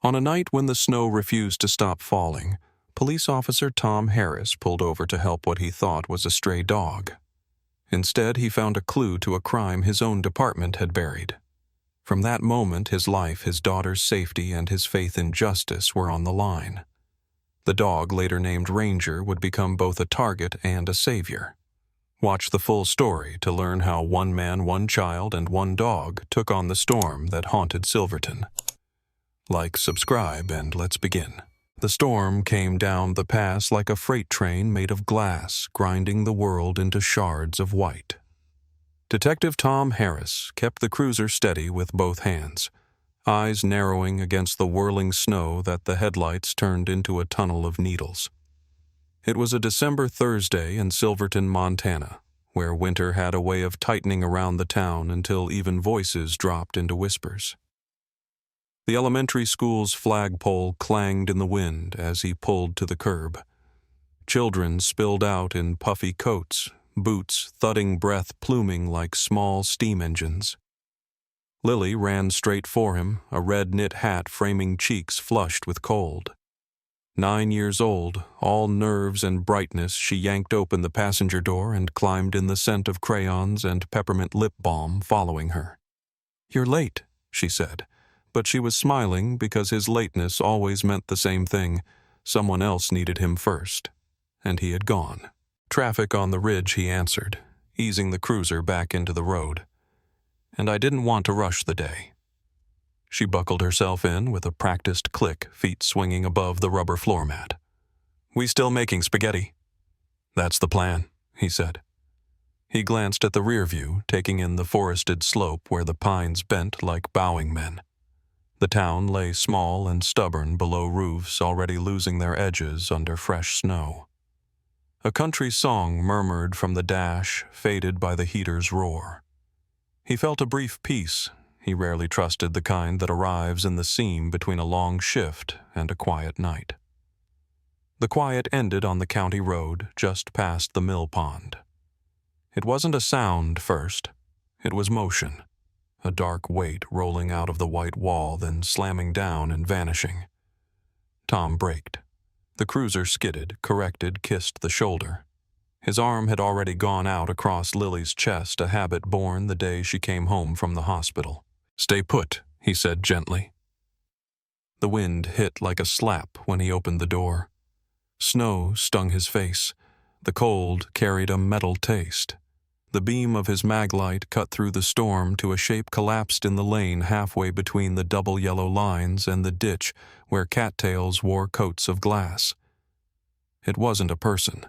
On a night when the snow refused to stop falling, police officer Tom Harris pulled over to help what he thought was a stray dog. Instead, he found a clue to a crime his own department had buried. From that moment, his life, his daughter's safety, and his faith in justice were on the line. The dog, later named Ranger, would become both a target and a savior. Watch the full story to learn how one man, one child, and one dog took on the storm that haunted Silverton. Like, subscribe, and let's begin. The storm came down the pass like a freight train made of glass, grinding the world into shards of white. Detective Tom Harris kept the cruiser steady with both hands, eyes narrowing against the whirling snow that the headlights turned into a tunnel of needles. It was a December Thursday in Silverton, Montana, where winter had a way of tightening around the town until even voices dropped into whispers. The elementary school's flagpole clanged in the wind as he pulled to the curb. Children spilled out in puffy coats, boots thudding breath pluming like small steam engines. Lily ran straight for him, a red knit hat framing cheeks flushed with cold. 9 years old, all nerves and brightness, she yanked open the passenger door and climbed in, the scent of crayons and peppermint lip balm following her. "You're late," she said, but she was smiling because his lateness always meant the same thing. Someone else needed him first, and he had gone. "Traffic on the ridge," he answered, easing the cruiser back into the road. "And I didn't want to rush the day." She buckled herself in with a practiced click, feet swinging above the rubber floor mat. "We still making spaghetti?" "That's the plan," he said. He glanced at the rear view, taking in the forested slope where the pines bent like bowing men. The town lay small and stubborn below roofs already losing their edges under fresh snow. A country song murmured from the dash, faded by the heater's roar. He felt a brief peace. He rarely trusted the kind that arrives in the seam between a long shift and a quiet night. The quiet ended on the county road, just past the mill pond. It wasn't a sound first. It was motion, a dark weight rolling out of the white wall, then slamming down and vanishing. Tom braked. The cruiser skidded, corrected, kissed the shoulder. His arm had already gone out across Lily's chest, a habit born the day she came home from the hospital. "Stay put," he said gently. The wind hit like a slap when he opened the door. Snow stung his face. The cold carried a metal taste. The beam of his maglite cut through the storm to a shape collapsed in the lane halfway between the double yellow lines and the ditch where cattails wore coats of glass. It wasn't a person.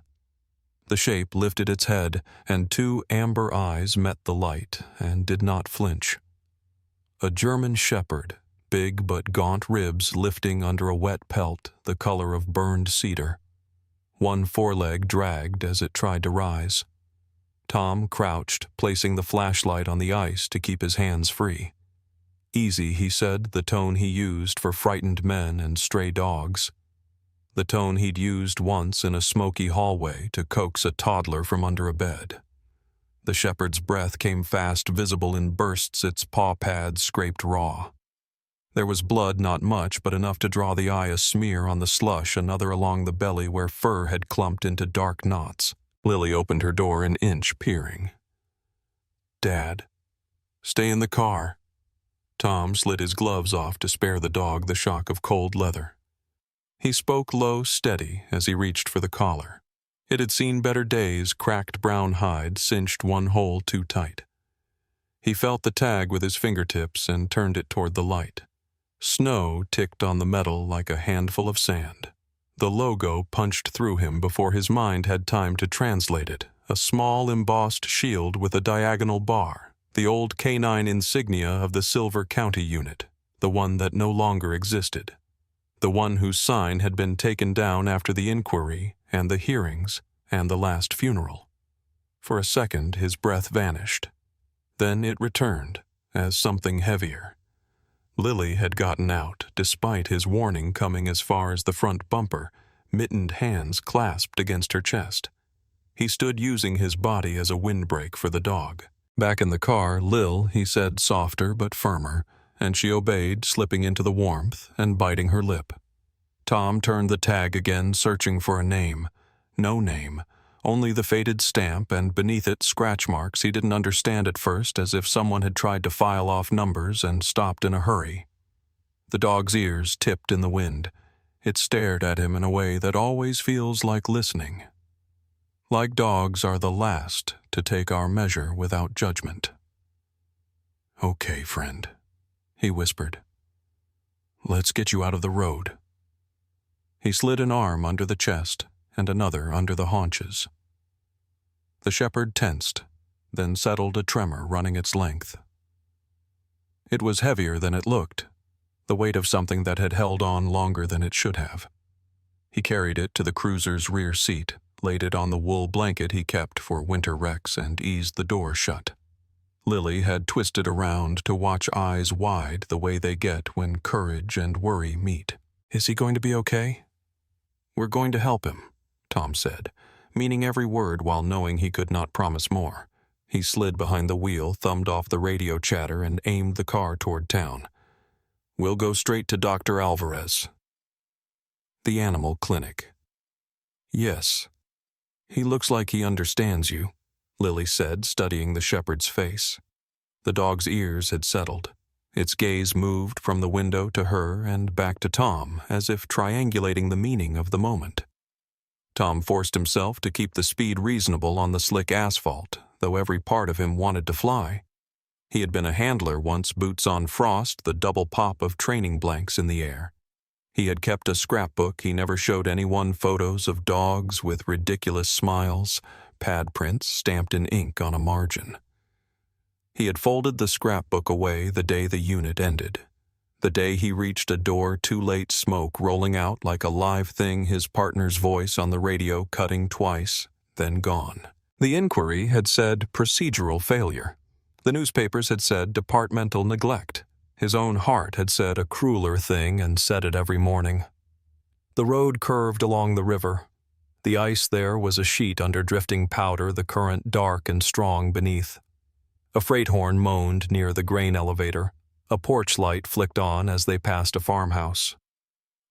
The shape lifted its head, and 2 amber eyes met the light and did not flinch. A German shepherd, big but gaunt ribs lifting under a wet pelt the color of burned cedar. One foreleg dragged as it tried to rise. Tom crouched, placing the flashlight on the ice to keep his hands free. "Easy," he said, the tone he used for frightened men and stray dogs. The tone he'd used once in a smoky hallway to coax a toddler from under a bed. The shepherd's breath came fast, visible in bursts, its paw pads scraped raw. There was blood, not much, but enough to draw the eye a smear on the slush, another along the belly where fur had clumped into dark knots. Lily opened her door an inch, peering. "Dad, stay in the car." Tom slid his gloves off to spare the dog the shock of cold leather. He spoke low, steady, as he reached for the collar. It had seen better days, cracked brown hide, cinched one hole too tight. He felt the tag with his fingertips and turned it toward the light. Snow ticked on the metal like a handful of sand. The logo punched through him before his mind had time to translate it, a small embossed shield with a diagonal bar, the old canine insignia of the Silver County unit, the one that no longer existed. The one whose sign had been taken down after the inquiry and the hearings and the last funeral. For a second his breath vanished. Then it returned, as something heavier. Lily had gotten out, despite his warning coming as far as the front bumper, mittened hands clasped against her chest. He stood using his body as a windbreak for the dog. Back in the car, "Lil," he said, softer but firmer, and she obeyed, slipping into the warmth and biting her lip. Tom turned the tag again, searching for a name. No name, only the faded stamp and beneath it scratch marks he didn't understand at first, as if someone had tried to file off numbers and stopped in a hurry. The dog's ears tipped in the wind. It stared at him in a way that always feels like listening. Like dogs are the last to take our measure without judgment. "Okay, friend," he whispered. "Let's get you out of the road." He slid an arm under the chest and another under the haunches. The shepherd tensed, then settled a tremor running its length. It was heavier than it looked, the weight of something that had held on longer than it should have. He carried it to the cruiser's rear seat, laid it on the wool blanket he kept for winter wrecks, and eased the door shut. Lily had twisted around to watch, eyes wide the way they get when courage and worry meet. "Is he going to be okay?" "We're going to help him," Tom said, meaning every word while knowing he could not promise more. He slid behind the wheel, thumbed off the radio chatter, and aimed the car toward town. "We'll go straight to Dr. Alvarez." "The animal clinic." "Yes. He looks like he understands you," Lily said, studying the shepherd's face. The dog's ears had settled. Its gaze moved from the window to her and back to Tom, as if triangulating the meaning of the moment. Tom forced himself to keep the speed reasonable on the slick asphalt, though every part of him wanted to fly. He had been a handler once, boots on frost, the double pop of training blanks in the air. He had kept a scrapbook. He never showed anyone photos of dogs with ridiculous smiles, pad prints stamped in ink on a margin. He had folded the scrapbook away the day the unit ended. The day he reached a door too late, smoke rolling out like a live thing, his partner's voice on the radio cutting twice, then gone. The inquiry had said procedural failure. The newspapers had said departmental neglect. His own heart had said a crueler thing and said it every morning. The road curved along the river. The ice there was a sheet under drifting powder, the current dark and strong beneath. A freight horn moaned near the grain elevator. A porch light flicked on as they passed a farmhouse.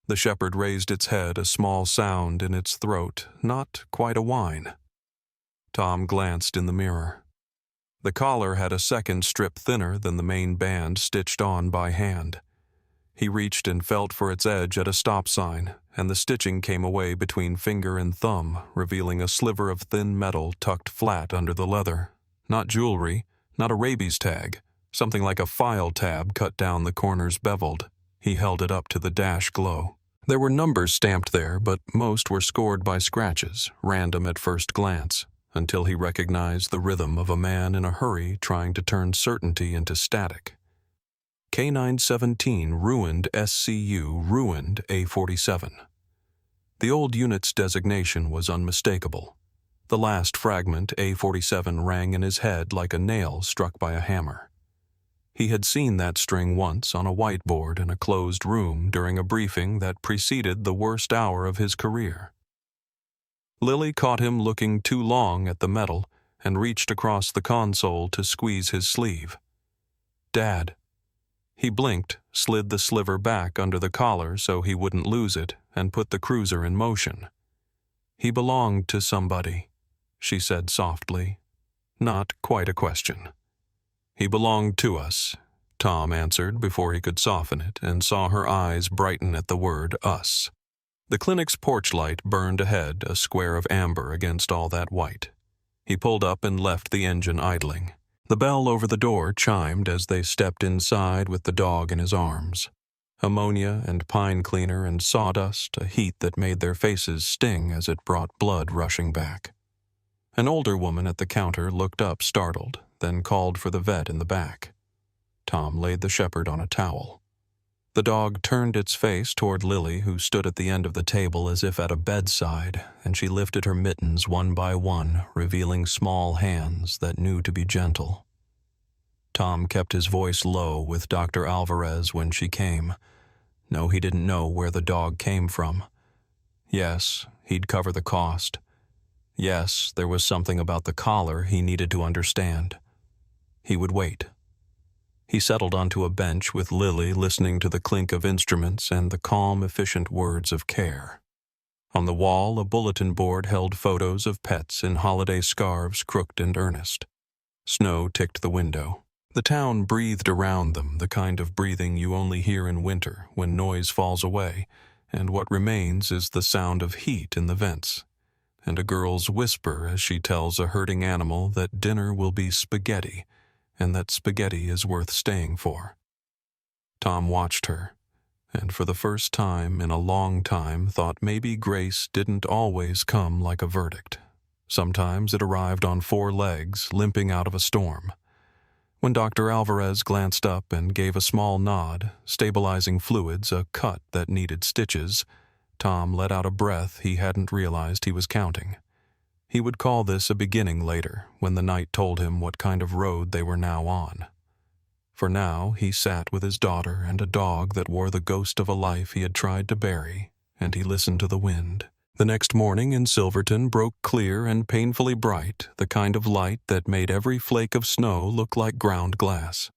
The shepherd raised its head, a small sound in its throat, not quite a whine. Tom glanced in the mirror. The collar had a second strip thinner than the main band, stitched on by hand. He reached and felt for its edge at a stop sign, and the stitching came away between finger and thumb, revealing a sliver of thin metal tucked flat under the leather. Not jewelry, not a rabies tag, something like a file tab cut down the corners beveled. He held it up to the dash glow. There were numbers stamped there, but most were scored by scratches, random at first glance, until he recognized the rhythm of a man in a hurry trying to turn certainty into static. K917 ruined SCU, ruined A47. The old unit's designation was unmistakable. The last fragment, A47, rang in his head like a nail struck by a hammer. He had seen that string once on a whiteboard in a closed room during a briefing that preceded the worst hour of his career. Lily caught him looking too long at the metal and reached across the console to squeeze his sleeve. "Dad." He blinked, slid the sliver back under the collar so he wouldn't lose it, and put the cruiser in motion. "He belonged to somebody," she said softly. Not quite a question. "He belonged to us," Tom answered before he could soften it, and saw her eyes brighten at the word us. The clinic's porch light burned ahead, a square of amber against all that white. He pulled up and left the engine idling. The bell over the door chimed as they stepped inside with the dog in his arms. Ammonia and pine cleaner and sawdust, a heat that made their faces sting as it brought blood rushing back. An older woman at the counter looked up startled, then called for the vet in the back. Tom laid the shepherd on a towel. The dog turned its face toward Lily, who stood at the end of the table as if at a bedside, and she lifted her mittens one by one, revealing small hands that knew to be gentle. Tom kept his voice low with Dr. Alvarez when she came. No, he didn't know where the dog came from. Yes, he'd cover the cost. Yes, there was something about the collar he needed to understand. He would wait. He settled onto a bench with Lily listening to the clink of instruments and the calm, efficient words of care. On the wall, a bulletin board held photos of pets in holiday scarves, crooked and earnest. Snow ticked the window. The town breathed around them, the kind of breathing you only hear in winter when noise falls away, and what remains is the sound of heat in the vents, and a girl's whisper as she tells a herding animal that dinner will be spaghetti, and that spaghetti is worth staying for. Tom watched her, and for the first time in a long time thought maybe grace didn't always come like a verdict. Sometimes it arrived on 4 legs, limping out of a storm. When Dr. Alvarez glanced up and gave a small nod, stabilizing fluids, a cut that needed stitches, Tom let out a breath he hadn't realized he was counting. He would call this a beginning later, when the night told him what kind of road they were now on. For now, he sat with his daughter and a dog that wore the ghost of a life he had tried to bury, and he listened to the wind. The next morning in Silverton broke clear and painfully bright, the kind of light that made every flake of snow look like ground glass.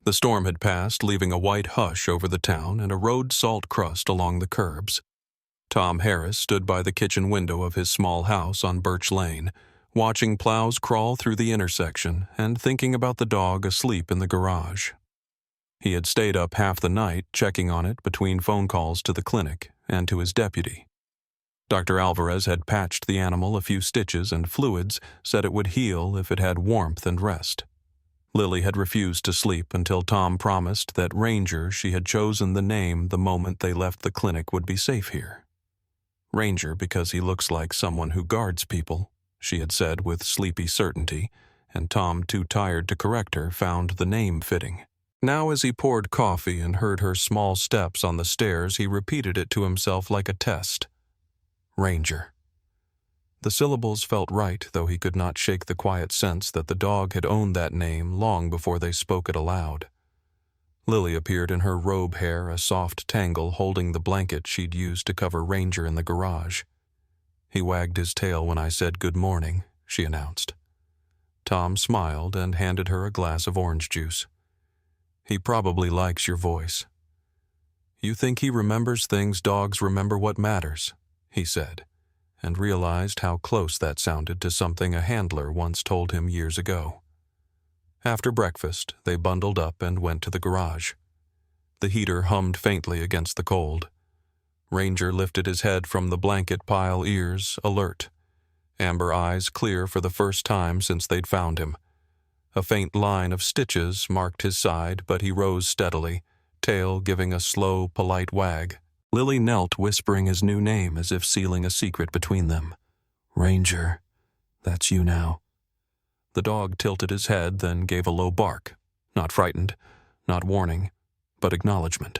The storm had passed, leaving a white hush over the town and a road salt crust along the curbs. Tom Harris stood by the kitchen window of his small house on Birch Lane, watching plows crawl through the intersection and thinking about the dog asleep in the garage. He had stayed up half the night checking on it between phone calls to the clinic and to his deputy. Dr. Alvarez had patched the animal a few stitches and fluids, said it would heal if it had warmth and rest. Lily had refused to sleep until Tom promised that Ranger she had chosen the name the moment they left the clinic would be safe here. Ranger because he looks like someone who guards people, she had said with sleepy certainty, and Tom, too tired to correct her, found the name fitting. Now as he poured coffee and heard her small steps on the stairs, he repeated it to himself like a test. Ranger. The syllables felt right, though he could not shake the quiet sense that the dog had owned that name long before they spoke it aloud. Lily appeared in her robe hair, a soft tangle holding the blanket she'd used to cover Ranger in the garage. He wagged his tail when I said good morning, she announced. Tom smiled and handed her a glass of orange juice. He probably likes your voice. You think he remembers things dogs remember what matters, he said, and realized how close that sounded to something a handler once told him years ago. After breakfast, they bundled up and went to the garage. The heater hummed faintly against the cold. Ranger lifted his head from the blanket pile, ears alert, amber eyes clear for the first time since they'd found him. A faint line of stitches marked his side, but he rose steadily, tail giving a slow, polite wag. Lily knelt, whispering his new name as if sealing a secret between them. Ranger, that's you now. The dog tilted his head, then gave a low bark. Not frightened, not warning, but acknowledgement.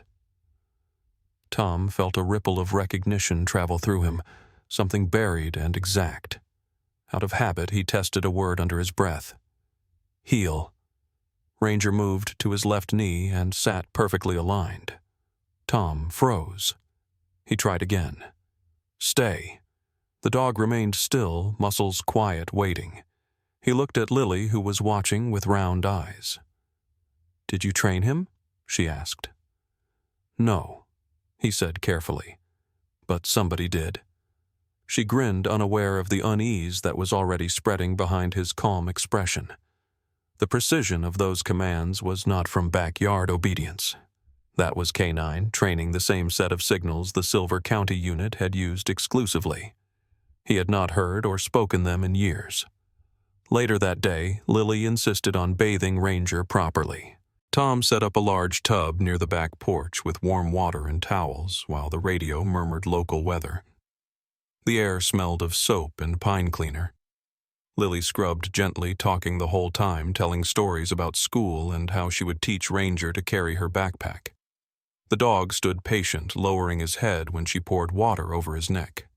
Tom felt a ripple of recognition travel through him, something buried and exact. Out of habit, he tested a word under his breath. Heel. Ranger moved to his left knee and sat perfectly aligned. Tom froze. He tried again. Stay. The dog remained still, muscles quiet, waiting. He looked at Lily, who was watching with round eyes. Did you train him? She asked. No, he said carefully. But somebody did. She grinned, unaware of the unease that was already spreading behind his calm expression. The precision of those commands was not from backyard obedience. That was K9 training the same set of signals the Silver County unit had used exclusively. He had not heard or spoken them in years. Later that day, Lily insisted on bathing Ranger properly. Tom set up a large tub near the back porch with warm water and towels, while the radio murmured local weather. The air smelled of soap and pine cleaner. Lily scrubbed gently, talking the whole time, telling stories about school and how she would teach Ranger to carry her backpack. The dog stood patient, lowering his head when she poured water over his neck.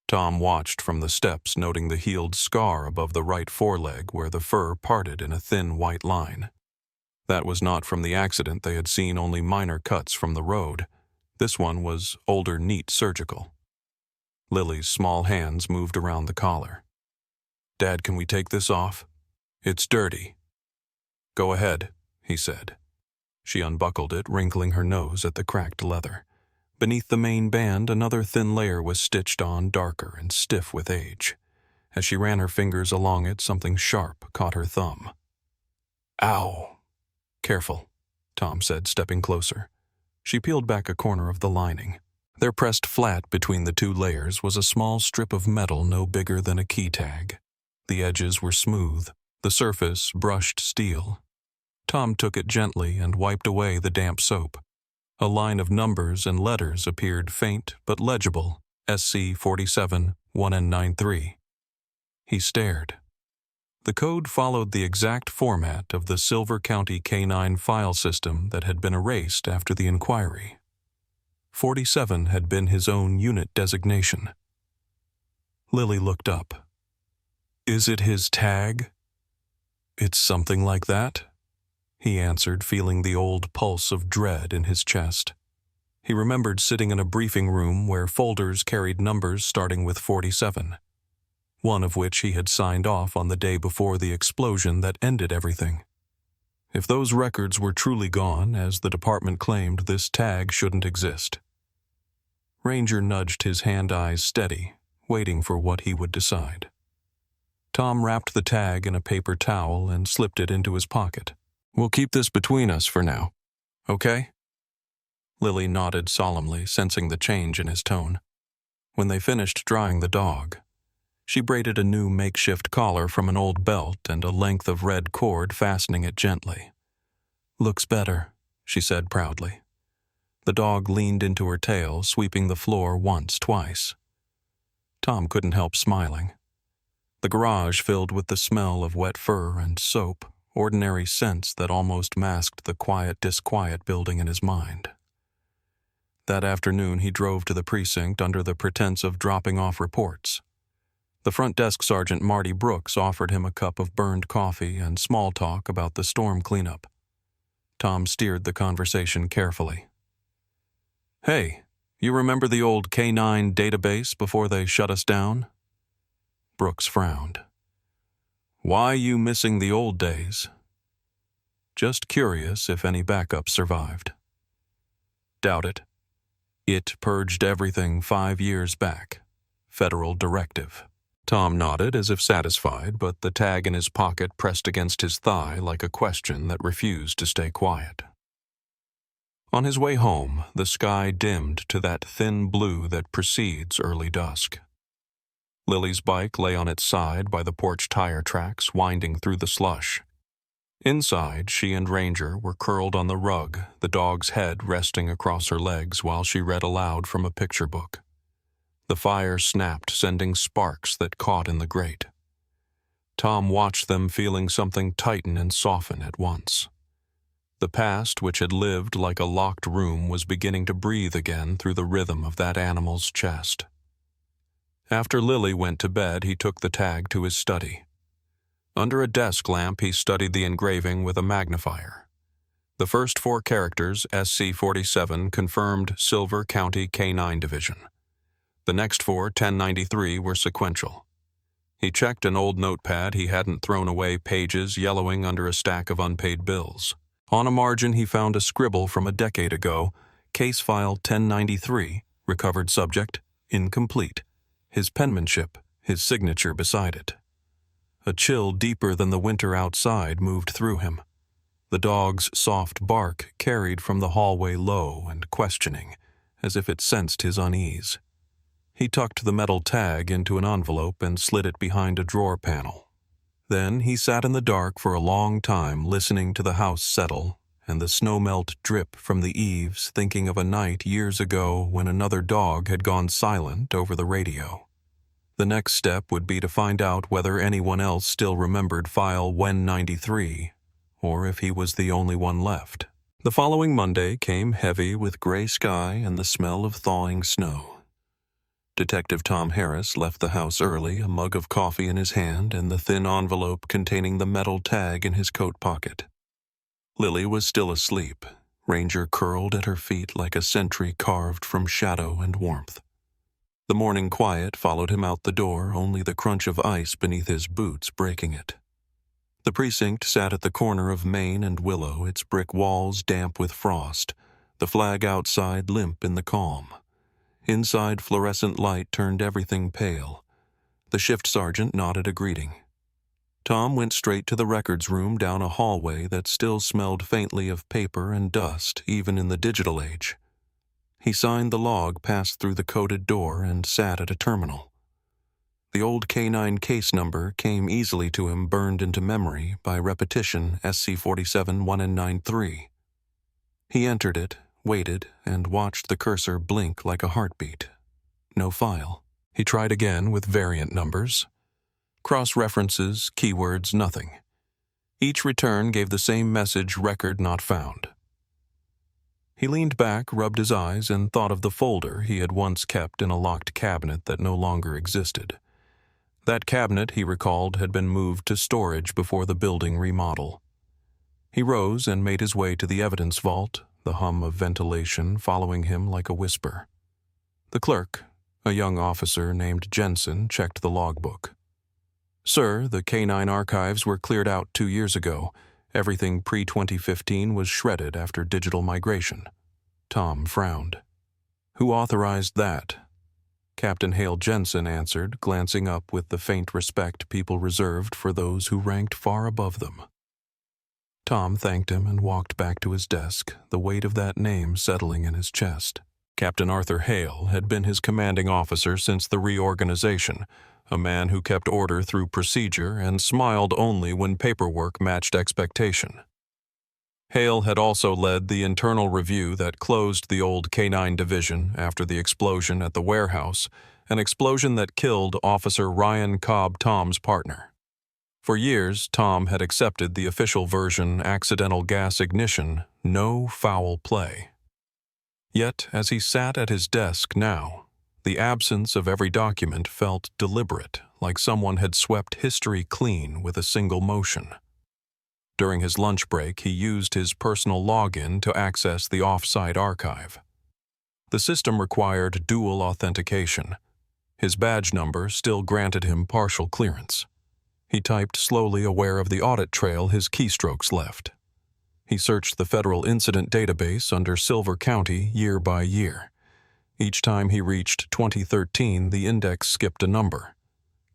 Tom watched from the steps, noting the healed scar above the right foreleg where the fur parted in a thin white line. That was not from the accident they had seen, only minor cuts from the road. This one was older, neat surgical. Lily's small hands moved around the collar. Dad, can we take this off? It's dirty. Go ahead, he said. She unbuckled it, wrinkling her nose at the cracked leather. Beneath the main band, another thin layer was stitched on, darker and stiff with age. As she ran her fingers along it, something sharp caught her thumb. Ow! Careful, Tom said, stepping closer. She peeled back a corner of the lining. There, pressed flat between the two layers, was a small strip of metal no bigger than a key tag. The edges were smooth, the surface brushed steel. Tom took it gently and wiped away the damp soap. A line of numbers and letters appeared, faint but legible, SC47 1N93. He stared. The code followed the exact format of the Silver County K-9 file system that had been erased after the inquiry. 47 had been his own unit designation. Lily looked up. Is it his tag? It's something like that, he answered, feeling the old pulse of dread in his chest. He remembered sitting in a briefing room where folders carried numbers starting with 47, one of which he had signed off on the day before the explosion that ended everything. If those records were truly gone, as the department claimed, this tag shouldn't exist. Ranger nudged his hand-eyes steady, waiting for what he would decide. Tom wrapped the tag in a paper towel and slipped it into his pocket. We'll keep this between us for now, okay? Lily nodded solemnly, sensing the change in his tone. When they finished drying the dog, she braided a new makeshift collar from an old belt and a length of red cord, fastening it gently. Looks better, she said proudly. The dog leaned into her tail, sweeping the floor once, twice. Tom couldn't help smiling. The garage filled with the smell of wet fur and soap, ordinary scents that almost masked the quiet disquiet building in his mind. That afternoon he drove to the precinct under the pretense of dropping off reports. The front desk sergeant Marty Brooks offered him a cup of burned coffee and small talk about the storm cleanup. Tom steered the conversation carefully. Hey, you remember the old K-9 database before they shut us down? Brooks frowned. Why you missing the old days? Just curious if any backups survived. Doubt it. It purged everything 5 years back. Federal directive. Tom nodded as if satisfied, but the tag in his pocket pressed against his thigh like a question that refused to stay quiet. On his way home, the sky dimmed to that thin blue that precedes early dusk. Lily's bike lay on its side by the porch tire tracks, winding through the slush. Inside, she and Ranger were curled on the rug, the dog's head resting across her legs while she read aloud from a picture book. The fire snapped, sending sparks that caught in the grate. Tom watched them, feeling something tighten and soften at once. The past, which had lived like a locked room, was beginning to breathe again through the rhythm of that animal's chest. After Lily went to bed, he took the tag to his study. Under a desk lamp, he studied the engraving with a magnifier. The first 4 characters, SC47, confirmed Silver County K-9 Division. The next 4, 1093, were sequential. He checked an old notepad he hadn't thrown away, pages yellowing under a stack of unpaid bills. On a margin, he found a scribble from a decade ago, case file 1093, recovered subject, incomplete. His penmanship, his signature beside it. A chill deeper than the winter outside moved through him. The dog's soft bark carried from the hallway low and questioning, as if it sensed his unease. He tucked the metal tag into an envelope and slid it behind a drawer panel. Then he sat in the dark for a long time, listening to the house settle and the snowmelt drip from the eaves, thinking of a night years ago when another dog had gone silent over the radio. The next step would be to find out whether anyone else still remembered file 193, or if he was the only one left. The following Monday came heavy with gray sky and the smell of thawing snow. Detective Tom Harris left the house early, a mug of coffee in his hand and the thin envelope containing the metal tag in his coat pocket. Lily was still asleep, Ranger curled at her feet like a sentry carved from shadow and warmth. The morning quiet followed him out the door, only the crunch of ice beneath his boots breaking it. The precinct sat at the corner of Main and Willow, its brick walls damp with frost, the flag outside limp in the calm. Inside, fluorescent light turned everything pale. The shift sergeant nodded a greeting. Tom went straight to the records room down a hallway that still smelled faintly of paper and dust, even in the digital age. He signed the log, passed through the coded door, and sat at a terminal. The old K9 case number came easily to him, burned into memory by repetition, SC47-1N93. He entered it, waited, and watched the cursor blink like a heartbeat. No file. He tried again with variant numbers. Cross-references, keywords, nothing. Each return gave the same message: record not found. He leaned back, rubbed his eyes, and thought of the folder he had once kept in a locked cabinet that no longer existed. That cabinet, he recalled, had been moved to storage before the building remodel. He rose and made his way to the evidence vault, the hum of ventilation following him like a whisper. The clerk, a young officer named Jensen, checked the logbook. "Sir, the K9 archives were cleared out 2 years ago. Everything pre-2015 was shredded after digital migration." Tom frowned. "Who authorized that?" Captain Hale Jensen answered, glancing up with the faint respect people reserved for those who ranked far above them. Tom thanked him and walked back to his desk, the weight of that name settling in his chest. Captain Arthur Hale had been his commanding officer since the reorganization, a man who kept order through procedure and smiled only when paperwork matched expectation. Hale had also led the internal review that closed the old K9 division after the explosion at the warehouse, an explosion that killed Officer Ryan Cobb, Tom's partner. For years, Tom had accepted the official version: accidental gas ignition, no foul play. Yet, as he sat at his desk now, the absence of every document felt deliberate, like someone had swept history clean with a single motion. During his lunch break, he used his personal login to access the off-site archive. The system required dual authentication. His badge number still granted him partial clearance. He typed slowly, aware of the audit trail his keystrokes left. He searched the federal incident database under Silver County year by year. Each time he reached 2013, the index skipped a number.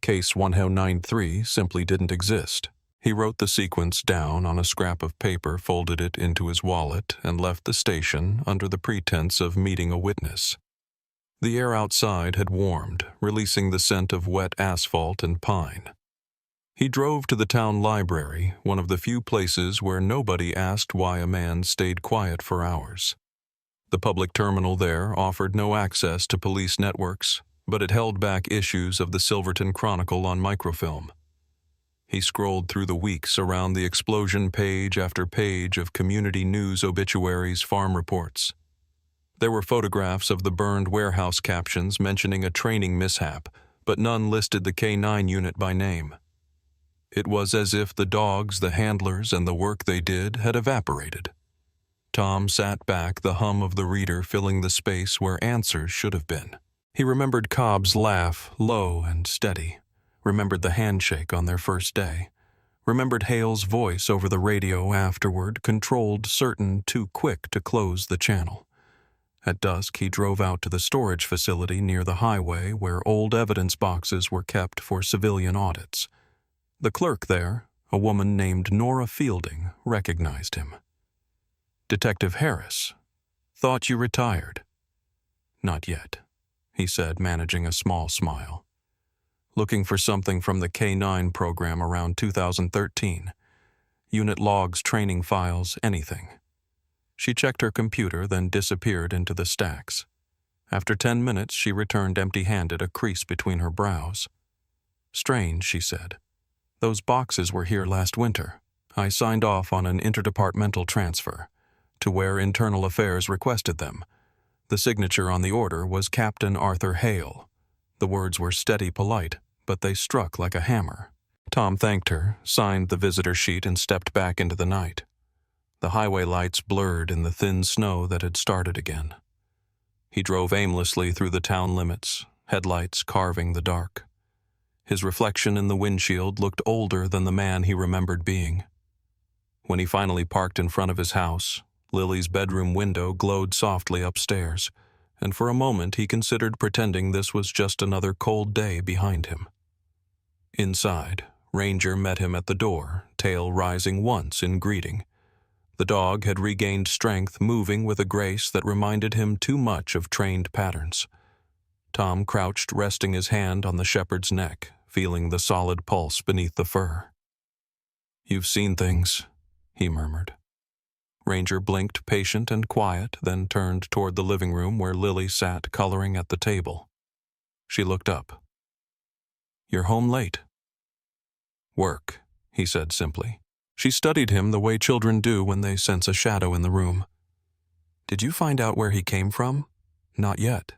Case 1093 simply didn't exist. He wrote the sequence down on a scrap of paper, folded it into his wallet, and left the station under the pretense of meeting a witness. The air outside had warmed, releasing the scent of wet asphalt and pine. He drove to the town library, one of the few places where nobody asked why a man stayed quiet for hours. The public terminal there offered no access to police networks, but it held back issues of the Silverton Chronicle on microfilm. He scrolled through the weeks around the explosion, page after page of community news obituaries, farm reports. There were photographs of the burned warehouse, captions mentioning a training mishap, but none listed the K9 unit by name. It was as if the dogs, the handlers, and the work they did had evaporated. Tom sat back, the hum of the reader filling the space where answers should have been. He remembered Cobb's laugh, low and steady, remembered the handshake on their first day, remembered Hale's voice over the radio afterward, controlled, certain, too quick to close the channel. At dusk, he drove out to the storage facility near the highway where old evidence boxes were kept for civilian audits. The clerk there, a woman named Nora Fielding, recognized him. "Detective Harris. Thought you retired." "Not yet," he said, managing a small smile. "Looking for something from the K9 program around 2013. Unit logs, training files, anything." She checked her computer, then disappeared into the stacks. After 10 minutes, she returned empty-handed, a crease between her brows. "Strange," she said. "Those boxes were here last winter. I signed off on an interdepartmental transfer to where Internal Affairs requested them. The signature on the order was Captain Arthur Hale. The words were steady, polite, but they struck like a hammer." Tom thanked her, signed the visitor sheet, and stepped back into the night. The highway lights blurred in the thin snow that had started again. He drove aimlessly through the town limits, headlights carving the dark. His reflection in the windshield looked older than the man he remembered being. When he finally parked in front of his house, Lily's bedroom window glowed softly upstairs, and for a moment he considered pretending this was just another cold day behind him. Inside, Ranger met him at the door, tail rising once in greeting. The dog had regained strength, moving with a grace that reminded him too much of trained patterns. Tom crouched, resting his hand on the shepherd's neck, feeling the solid pulse beneath the fur. "You've seen things," he murmured. Ranger blinked, patient and quiet, then turned toward the living room where Lily sat coloring at the table. She looked up. "You're home late." "Work," he said simply. She studied him the way children do when they sense a shadow in the room. "Did you find out where he came from?" "Not yet."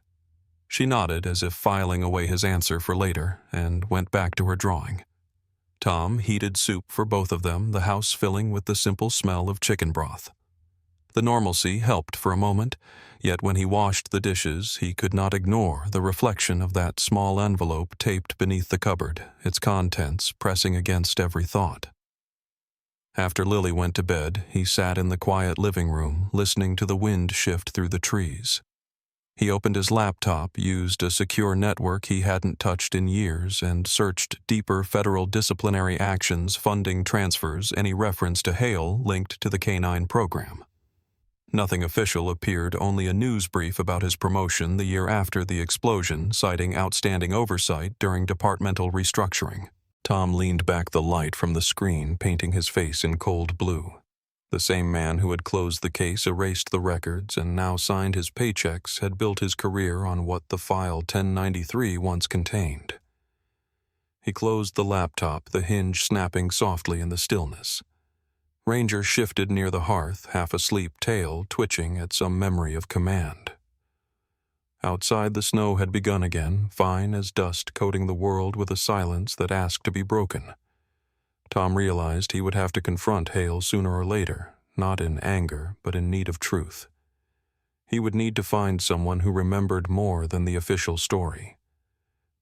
She nodded as if filing away his answer for later, and went back to her drawing. Tom heated soup for both of them, the house filling with the simple smell of chicken broth. The normalcy helped for a moment, yet when he washed the dishes, he could not ignore the reflection of that small envelope taped beneath the cupboard, its contents pressing against every thought. After Lily went to bed, he sat in the quiet living room, listening to the wind shift through the trees. He opened his laptop, used a secure network he hadn't touched in years, and searched deeper federal disciplinary actions, funding transfers, any reference to Hale linked to the K-9 program. Nothing official appeared, only a news brief about his promotion the year after the explosion, citing outstanding oversight during departmental restructuring. Tom leaned back the light from the screen, painting his face in cold blue. The same man who had closed the case, erased the records, and now signed his paychecks had built his career on what the file 1093 once contained. He closed the laptop, the hinge snapping softly in the stillness. Ranger shifted near the hearth, half asleep, tail twitching at some memory of command. Outside, the snow had begun again, fine as dust, coating the world with a silence that asked to be broken. Tom realized he would have to confront Hale sooner or later, not in anger, but in need of truth. He would need to find someone who remembered more than the official story.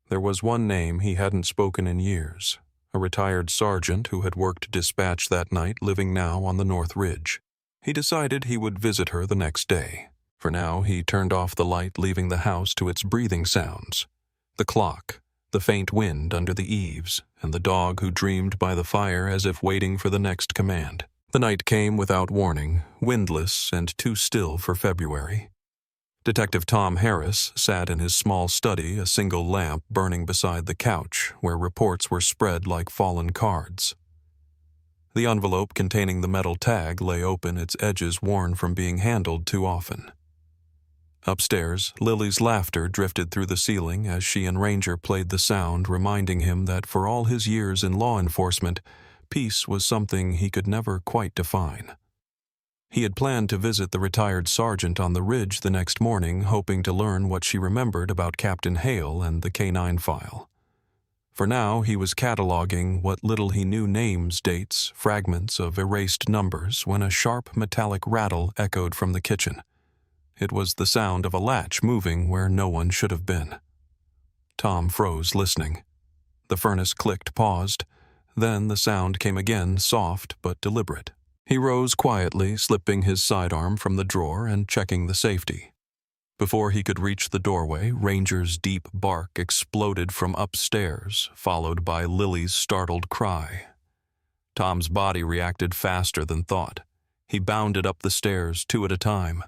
There was one name he hadn't spoken in years, a retired sergeant who had worked dispatch that night, living now on the North Ridge. He decided he would visit her the next day. For now, he turned off the light, leaving the house to its breathing sounds. The clock, the faint wind under the eaves, and the dog who dreamed by the fire as if waiting for the next command. The night came without warning, windless and too still for February. Detective Tom Harris sat in his small study, a single lamp burning beside the couch, where reports were spread like fallen cards. The envelope containing the metal tag lay open, its edges worn from being handled too often. Upstairs, Lily's laughter drifted through the ceiling as she and Ranger played the sound, reminding him that for all his years in law enforcement, peace was something he could never quite define. He had planned to visit the retired sergeant on the ridge the next morning, hoping to learn what she remembered about Captain Hale and the K-9 file. For now, he was cataloging what little he knew, names, dates, fragments of erased numbers, when a sharp metallic rattle echoed from the kitchen. It was the sound of a latch moving where no one should have been. Tom froze, listening. The furnace clicked, paused. Then the sound came again, soft but deliberate. He rose quietly, slipping his sidearm from the drawer and checking the safety. Before he could reach the doorway, Ranger's deep bark exploded from upstairs, followed by Lily's startled cry. Tom's body reacted faster than thought. He bounded up the stairs, two at a time.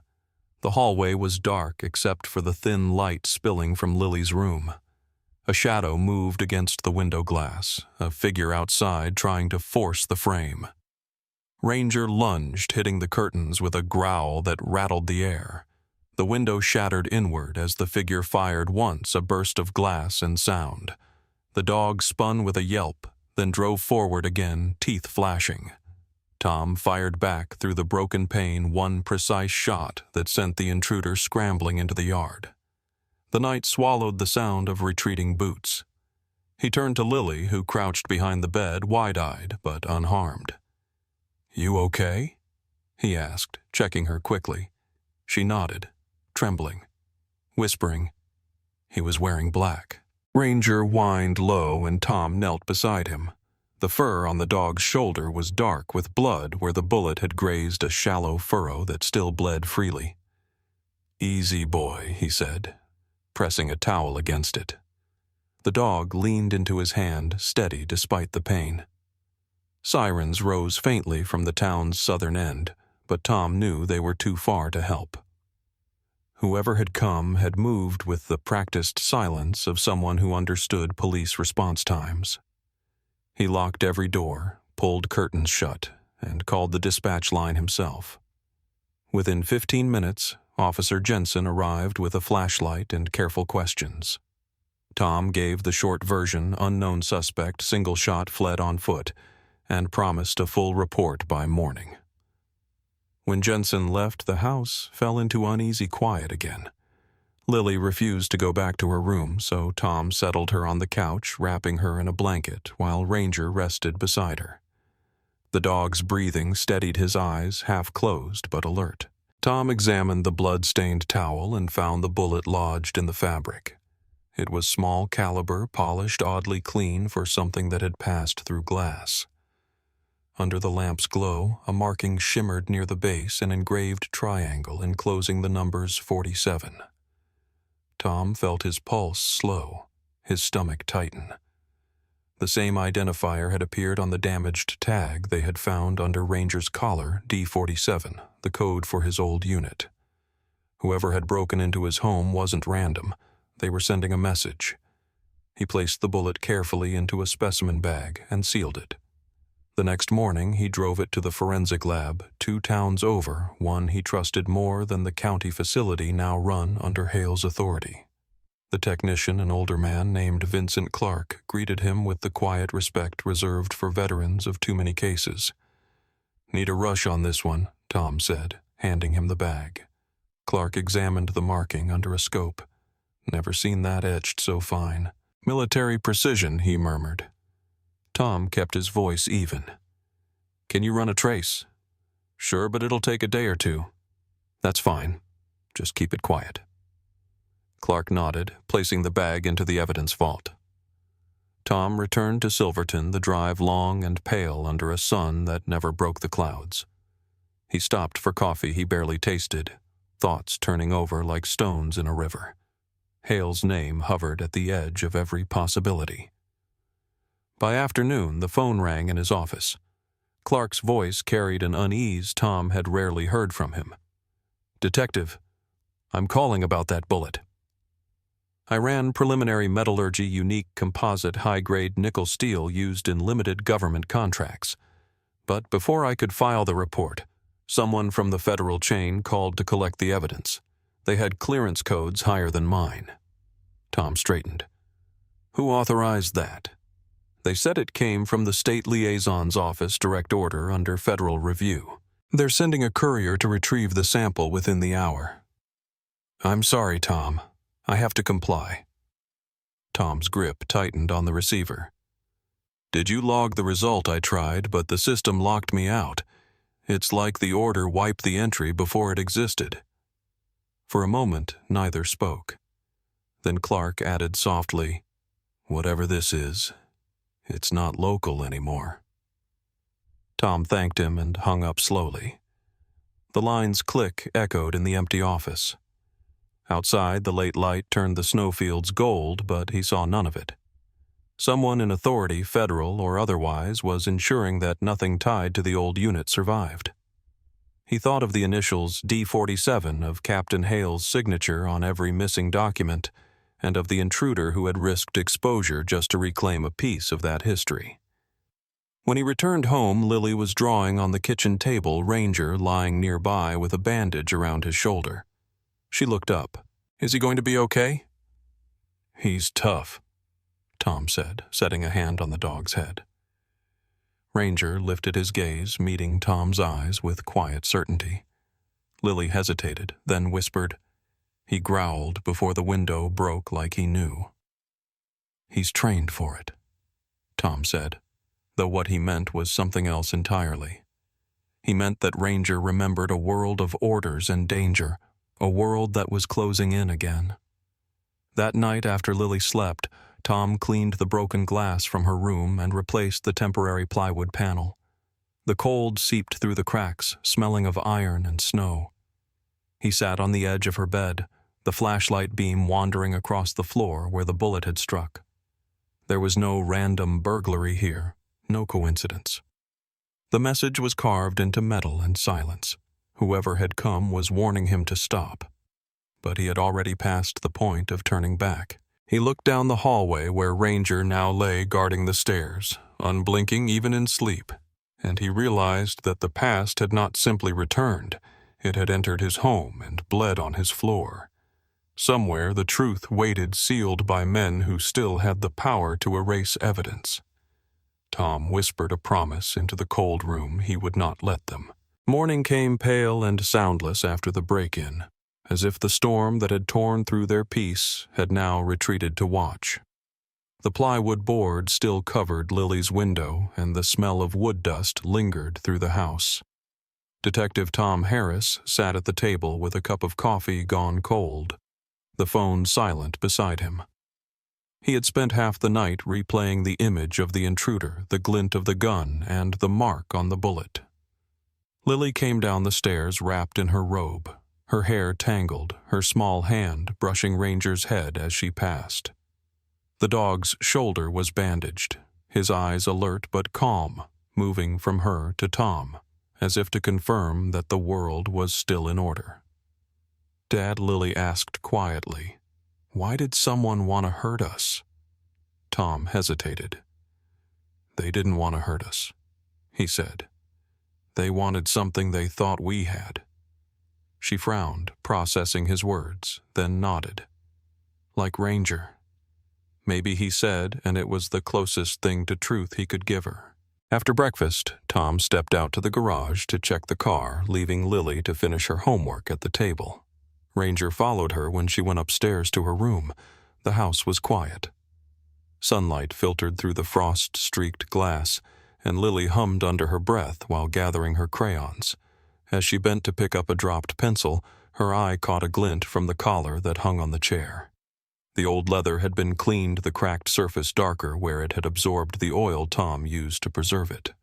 The hallway was dark except for the thin light spilling from Lily's room. A shadow moved against the window glass, a figure outside trying to force the frame. Ranger lunged, hitting the curtains with a growl that rattled the air. The window shattered inward as the figure fired once, a burst of glass and sound. The dog spun with a yelp, then drove forward again, teeth flashing. Tom fired back through the broken pane, one precise shot that sent the intruder scrambling into the yard. The night swallowed the sound of retreating boots. He turned to Lily, who crouched behind the bed, wide-eyed but unharmed. "You okay?" he asked, checking her quickly. She nodded, trembling, whispering, "He was wearing black." Ranger whined low and Tom knelt beside him. The fur on the dog's shoulder was dark with blood where the bullet had grazed a shallow furrow that still bled freely. "Easy, boy," he said, pressing a towel against it. The dog leaned into his hand, steady despite the pain. Sirens rose faintly from the town's southern end, but Tom knew they were too far to help. Whoever had come had moved with the practiced silence of someone who understood police response times. He locked every door, pulled curtains shut, and called the dispatch line himself. Within 15 minutes, Officer Jensen arrived with a flashlight and careful questions. Tom gave the short version, unknown suspect, single shot, fled on foot, and promised a full report by morning. When Jensen left, the house fell into uneasy quiet again. Lily refused to go back to her room, so Tom settled her on the couch, wrapping her in a blanket, while Ranger rested beside her. The dog's breathing steadied his eyes, half closed but alert. Tom examined the blood-stained towel and found the bullet lodged in the fabric. It was small caliber, polished oddly clean for something that had passed through glass. Under the lamp's glow, a marking shimmered near the base, an engraved triangle enclosing the numbers 47. Tom felt his pulse slow, his stomach tighten. The same identifier had appeared on the damaged tag they had found under Ranger's collar, D47, the code for his old unit. Whoever had broken into his home wasn't random. They were sending a message. He placed the bullet carefully into a specimen bag and sealed it. The next morning, he drove it to the forensic lab, 2 towns over, one he trusted more than the county facility now run under Hale's authority. The technician, an older man named Vincent Clark, greeted him with the quiet respect reserved for veterans of too many cases. "Need a rush on this one," Tom said, handing him the bag. Clark examined the marking under a scope. "Never seen that etched so fine. Military precision," he murmured. Tom kept his voice even. "Can you run a trace?" "Sure, but it'll take a day or 2. "That's fine. Just keep it quiet." Clark nodded, placing the bag into the evidence vault. Tom returned to Silverton, the drive long and pale under a sun that never broke the clouds. He stopped for coffee he barely tasted, thoughts turning over like stones in a river. Hale's name hovered at the edge of every possibility. By afternoon, the phone rang in his office. Clark's voice carried an unease Tom had rarely heard from him. "Detective, I'm calling about that bullet. I ran preliminary metallurgy unique composite high-grade nickel steel used in limited government contracts. But before I could file the report, someone from the federal chain called to collect the evidence. They had clearance codes higher than mine." Tom straightened. "Who authorized that?" "They said it came from the state liaison's office, direct order under federal review. They're sending a courier to retrieve the sample within the hour." "I'm sorry, Tom. I have to comply." Tom's grip tightened on the receiver. "Did you log the result I tried, but the system locked me out? It's like the order wiped the entry before it existed." For a moment, neither spoke. Then Clark added softly, "Whatever this is, it's not local anymore." Tom thanked him and hung up slowly. The line's click echoed in the empty office. Outside, the late light turned the snowfields gold, but he saw none of it. Someone in authority, federal or otherwise, was ensuring that nothing tied to the old unit survived. He thought of the initials D47 of Captain Hale's signature on every missing document, and of the intruder who had risked exposure just to reclaim a piece of that history. When he returned home, Lily was drawing on the kitchen table, Ranger lying nearby with a bandage around his shoulder. She looked up. "Is he going to be okay?" "He's tough," Tom said, setting a hand on the dog's head. Ranger lifted his gaze, meeting Tom's eyes with quiet certainty. Lily hesitated, then whispered. He growled before the window broke like he knew. "He's trained for it," Tom said, though what he meant was something else entirely. He meant that Ranger remembered a world of orders and danger, a world that was closing in again. That night after Lily slept, Tom cleaned the broken glass from her room and replaced the temporary plywood panel. The cold seeped through the cracks, smelling of iron and snow. He sat on the edge of her bed, the flashlight beam wandering across the floor where the bullet had struck. There was no random burglary here, no coincidence. The message was carved into metal and silence. Whoever had come was warning him to stop. But he had already passed the point of turning back. He looked down the hallway where Ranger now lay guarding the stairs, unblinking even in sleep, and he realized that the past had not simply returned. It had entered his home and bled on his floor. Somewhere the truth waited, sealed by men who still had the power to erase evidence. Tom whispered a promise into the cold room he would not let them. Morning came pale and soundless after the break-in, as if the storm that had torn through their peace had now retreated to watch. The plywood board still covered Lily's window, and the smell of wood dust lingered through the house. Detective Tom Harris sat at the table with a cup of coffee gone cold, the phone silent beside him. He had spent half the night replaying the image of the intruder, the glint of the gun, and the mark on the bullet. Lily came down the stairs wrapped in her robe, her hair tangled, her small hand brushing Ranger's head as she passed. The dog's shoulder was bandaged, his eyes alert but calm, moving from her to Tom, as if to confirm that the world was still in order. "Dad," Lily asked quietly, "why did someone want to hurt us?" Tom hesitated. "They didn't want to hurt us," he said. "They wanted something they thought we had." She frowned, processing his words, then nodded. "Like Ranger." Maybe he said, and it was the closest thing to truth he could give her. After breakfast, Tom stepped out to the garage to check the car, leaving Lily to finish her homework at the table. Ranger followed her when she went upstairs to her room. The house was quiet. Sunlight filtered through the frost-streaked glass, and Lily hummed under her breath while gathering her crayons. As she bent to pick up a dropped pencil, her eye caught a glint from the collar that hung on the chair. The old leather had been cleaned, the cracked surface darker where it had absorbed the oil Tom used to preserve it.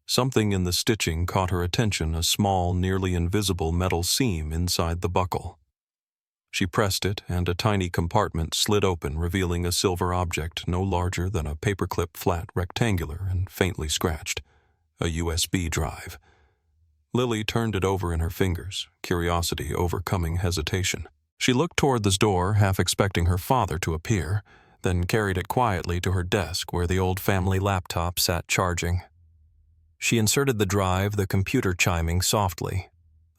Something in the stitching caught her attention, a small, nearly invisible metal seam inside the buckle. She pressed it, and a tiny compartment slid open, revealing a silver object no larger than a paperclip, flat, rectangular, and faintly scratched. A USB drive. Lily turned it over in her fingers, curiosity overcoming hesitation. She looked toward the door, half expecting her father to appear, then carried it quietly to her desk where the old family laptop sat charging. She inserted the drive, the computer chiming softly.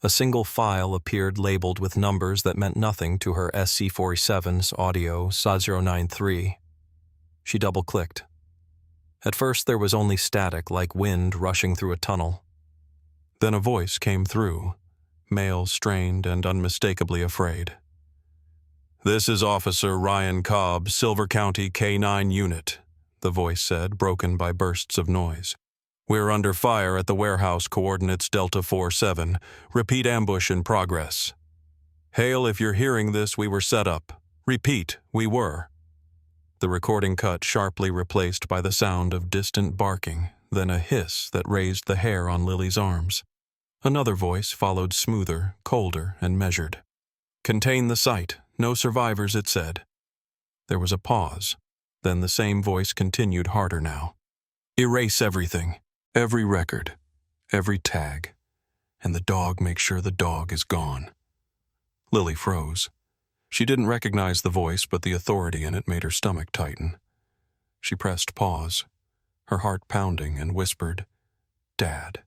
A single file appeared labeled with numbers that meant nothing to her SC-47's audio SA093. She double-clicked. At first there was only static, like wind rushing through a tunnel. Then a voice came through, male, strained, and unmistakably afraid. "This is Officer Ryan Cobb, Silver County K-9 Unit," the voice said, broken by bursts of noise. "We're under fire at the warehouse, coordinates Delta 47. Repeat, ambush in progress. Hale, if you're hearing this, we were set up. Repeat, we were." The recording cut sharply replaced by the sound of distant barking, then a hiss that raised the hair on Lily's arms. Another voice followed, smoother, colder, and measured. "Contain the site. No survivors," it said. There was a pause. Then the same voice continued, harder now. "Erase everything. Every record. Every tag. And the dog, make sure the dog is gone." Lily froze. She didn't recognize the voice, but the authority in it made her stomach tighten. She pressed pause, her heart pounding, and whispered, "Dad."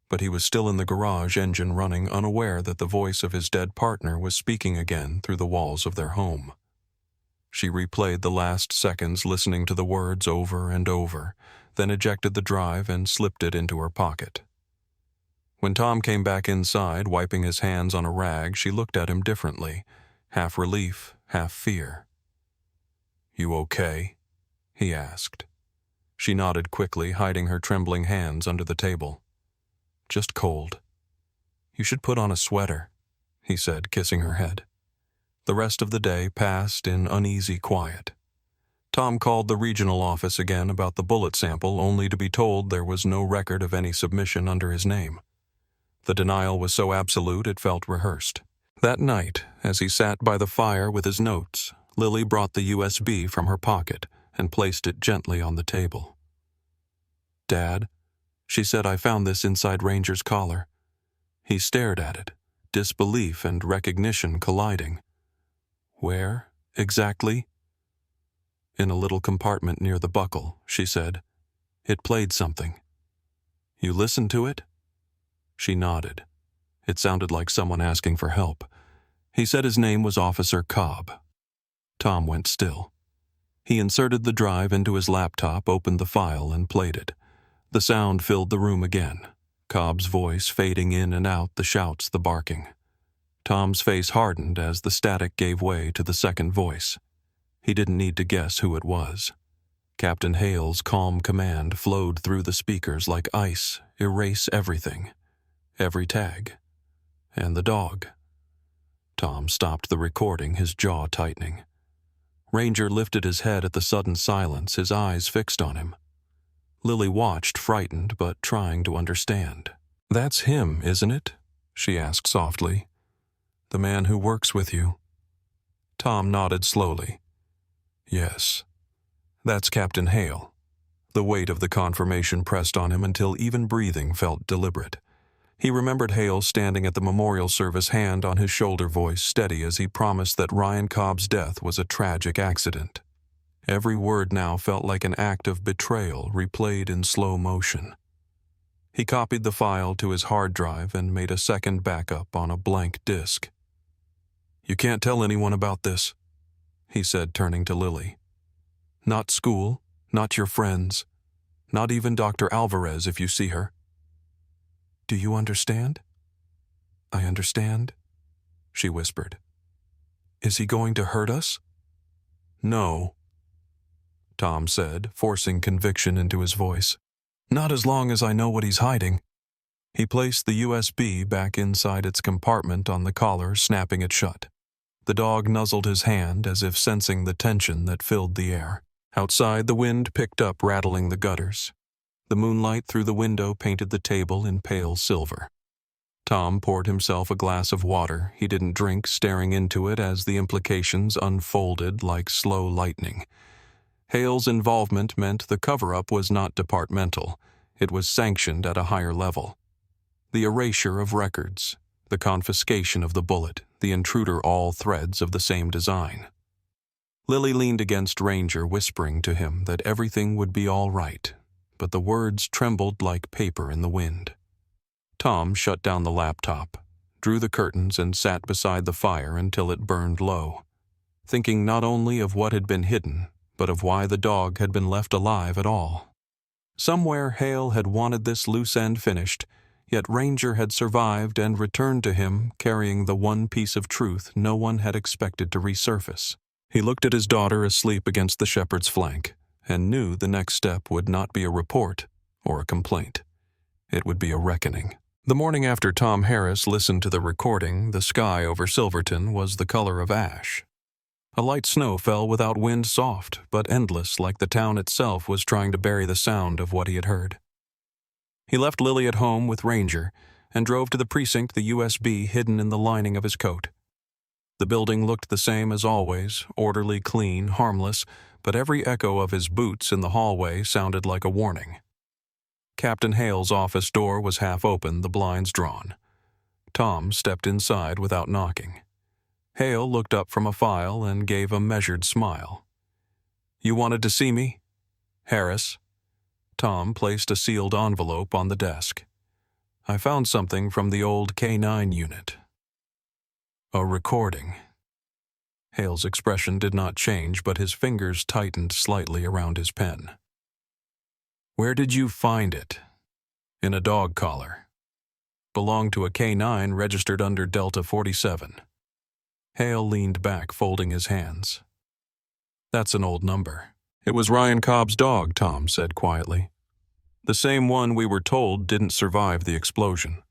But he was still in the garage, engine running, unaware that the voice of his dead partner was speaking again through the walls of their home. She replayed the last seconds, listening to the words over and over, then ejected the drive and slipped it into her pocket. When Tom came back inside, wiping his hands on a rag, she looked at him differently, half relief, half fear. "You okay?" he asked. She nodded quickly, hiding her trembling hands under the table. "Just cold. You should put on a sweater," he said, kissing her head. The rest of the day passed in uneasy quiet. Tom called the regional office again about the bullet sample, only to be told there was no record of any submission under his name. The denial was so absolute it felt rehearsed. That night, as he sat by the fire with his notes, Lily brought the USB from her pocket and placed it gently on the table. "Dad," she said, "I found this inside Ranger's collar." He stared at it, disbelief and recognition colliding. "Where, exactly?" "In a little compartment near the buckle," she said. "It played something." "You listened to it?" She nodded. It sounded like someone asking for help. He said his name was Officer Cobb. Tom went still. He inserted the drive into his laptop, opened the file, and played it. The sound filled the room again, Cobb's voice fading in and out, the shouts, the barking. Tom's face hardened as the static gave way to the second voice. He didn't need to guess who it was. Captain Hale's calm command flowed through the speakers like ice, erase everything. Every tag. And the dog. Tom stopped the recording, his jaw tightening. Ranger lifted his head at the sudden silence, his eyes fixed on him. Lily watched, frightened but trying to understand. "That's him, isn't it?" she asked softly. "The man who works with you?" Tom nodded slowly. "Yes. That's Captain Hale." The weight of the confirmation pressed on him until even breathing felt deliberate. He remembered Hale standing at the memorial service, hand on his shoulder, voice steady as he promised that Ryan Cobb's death was a tragic accident. Every word now felt like an act of betrayal replayed in slow motion. He copied the file to his hard drive and made a second backup on a blank disk. "You can't tell anyone about this," he said, turning to Lily. "Not school, not your friends, not even Dr. Alvarez if you see her." "Do you understand?" "I understand," she whispered. "Is he going to hurt us?" "No," Tom said, forcing conviction into his voice. "Not as long as I know what he's hiding." He placed the USB back inside its compartment on the collar, snapping it shut. The dog nuzzled his hand as if sensing the tension that filled the air. Outside, the wind picked up, rattling the gutters. The moonlight through the window painted the table in pale silver. Tom poured himself a glass of water he didn't drink, staring into it as the implications unfolded like slow lightning. Hale's involvement meant the cover-up was not departmental. It was sanctioned at a higher level. The erasure of records, the confiscation of the bullet, the intruder, all threads of the same design. Lily leaned against Ranger, whispering to him that everything would be all right, but the words trembled like paper in the wind. Tom shut down the laptop, drew the curtains, and sat beside the fire until it burned low, thinking not only of what had been hidden, but of why the dog had been left alive at all. Somewhere Hale had wanted this loose end finished, yet Ranger had survived and returned to him carrying the one piece of truth no one had expected to resurface. He looked at his daughter asleep against the shepherd's flank, and knew the next step would not be a report or a complaint. It would be a reckoning. The morning after Tom Harris listened to the recording, the sky over Silverton was the color of ash. A light snow fell without wind, soft but endless, like the town itself was trying to bury the sound of what he had heard. He left Lily at home with Ranger and drove to the precinct, the USB hidden in the lining of his coat. The building looked the same as always, orderly, clean, harmless, but every echo of his boots in the hallway sounded like a warning. Captain Hale's office door was half open, the blinds drawn. Tom stepped inside without knocking. Hale looked up from a file and gave a measured smile. "You wanted to see me?" "Harris." Tom placed a sealed envelope on the desk. "I found something from the old K9 unit." "A recording." Hale's expression did not change, but his fingers tightened slightly around his pen. "Where did you find it?" "In a dog collar. Belonged to a K9 registered under Delta 47. Hale leaned back, folding his hands. "That's an old number." "It was Ryan Cobb's dog," Tom said quietly. "The same one we were told didn't survive the explosion."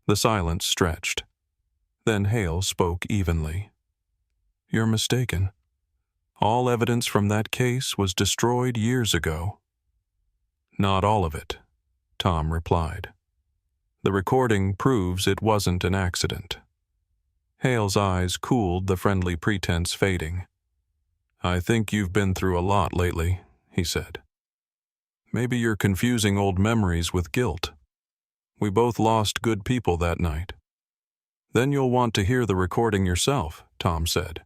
The silence stretched. Then Hale spoke evenly. "You're mistaken. All evidence from that case was destroyed years ago. Not all of it, Tom replied. The recording proves it wasn't an accident. Hale's eyes cooled, the friendly pretense fading. I think you've been through a lot lately, he said. Maybe you're confusing old memories with guilt. We both lost good people that night. Then you'll want to hear the recording yourself, Tom said.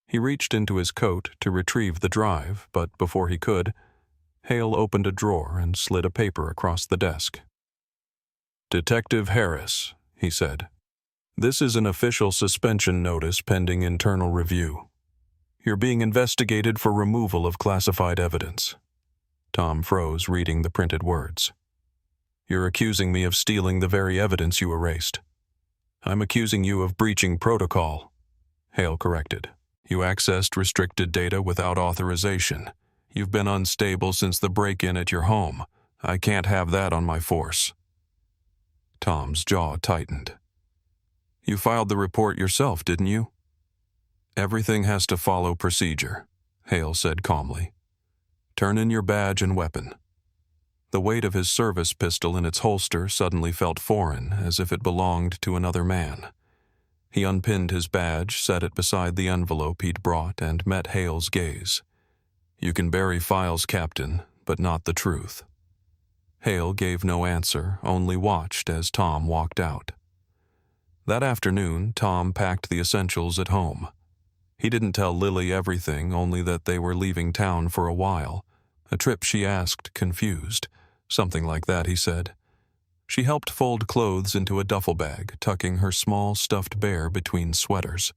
He reached into his coat to retrieve the drive, but before he could, Hale opened a drawer and slid a paper across the desk. Detective Harris, he said. This is an official suspension notice pending internal review. You're being investigated for removal of classified evidence. Tom froze, reading the printed words. You're accusing me of stealing the very evidence you erased. I'm accusing you of breaching protocol, Hale corrected. You accessed restricted data without authorization. You've been unstable since the break-in at your home. I can't have that on my force. Tom's jaw tightened. You filed the report yourself, didn't you? Everything has to follow procedure, Hale said calmly. Turn in your badge and weapon. The weight of his service pistol in its holster suddenly felt foreign, as if it belonged to another man. He unpinned his badge, set it beside the envelope he'd brought, and met Hale's gaze. You can bury files, Captain, but not the truth. Hale gave no answer, only watched as Tom walked out. That afternoon, Tom packed the essentials at home. He didn't tell Lily everything, only that they were leaving town for a while. A trip she asked, confused. Something like that, he said. She helped fold clothes into a duffel bag, tucking her small stuffed bear between sweaters.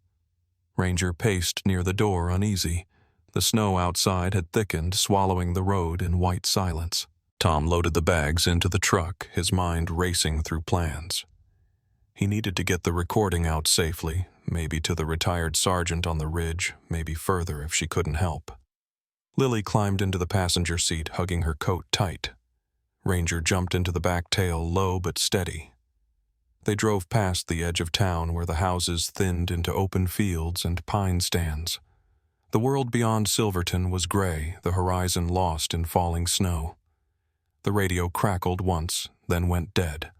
Ranger paced near the door, uneasy. The snow outside had thickened, swallowing the road in white silence. Tom loaded the bags into the truck, his mind racing through plans. He needed to get the recording out safely, maybe to the retired sergeant on the ridge, maybe further if she couldn't help. Lily climbed into the passenger seat, hugging her coat tight. Ranger jumped into the back tail, low but steady. They drove past the edge of town where the houses thinned into open fields and pine stands. The world beyond Silverton was gray, the horizon lost in falling snow. The radio crackled once, then went dead.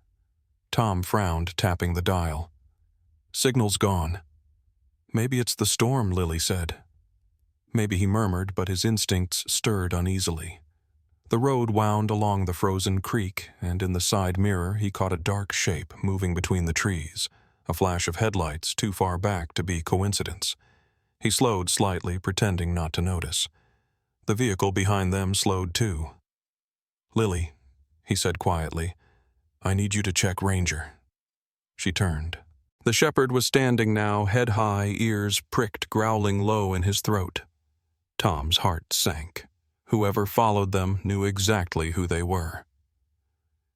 Tom frowned, tapping the dial. Signal's gone. Maybe it's the storm, Lily said. Maybe he murmured, but his instincts stirred uneasily. The road wound along the frozen creek, and in the side mirror he caught a dark shape moving between the trees, a flash of headlights too far back to be coincidence. He slowed slightly, pretending not to notice. The vehicle behind them slowed too. Lily, he said quietly, I need you to check Ranger. She turned. The shepherd was standing now, head high, ears pricked, growling low in his throat. Tom's heart sank. Whoever followed them knew exactly who they were.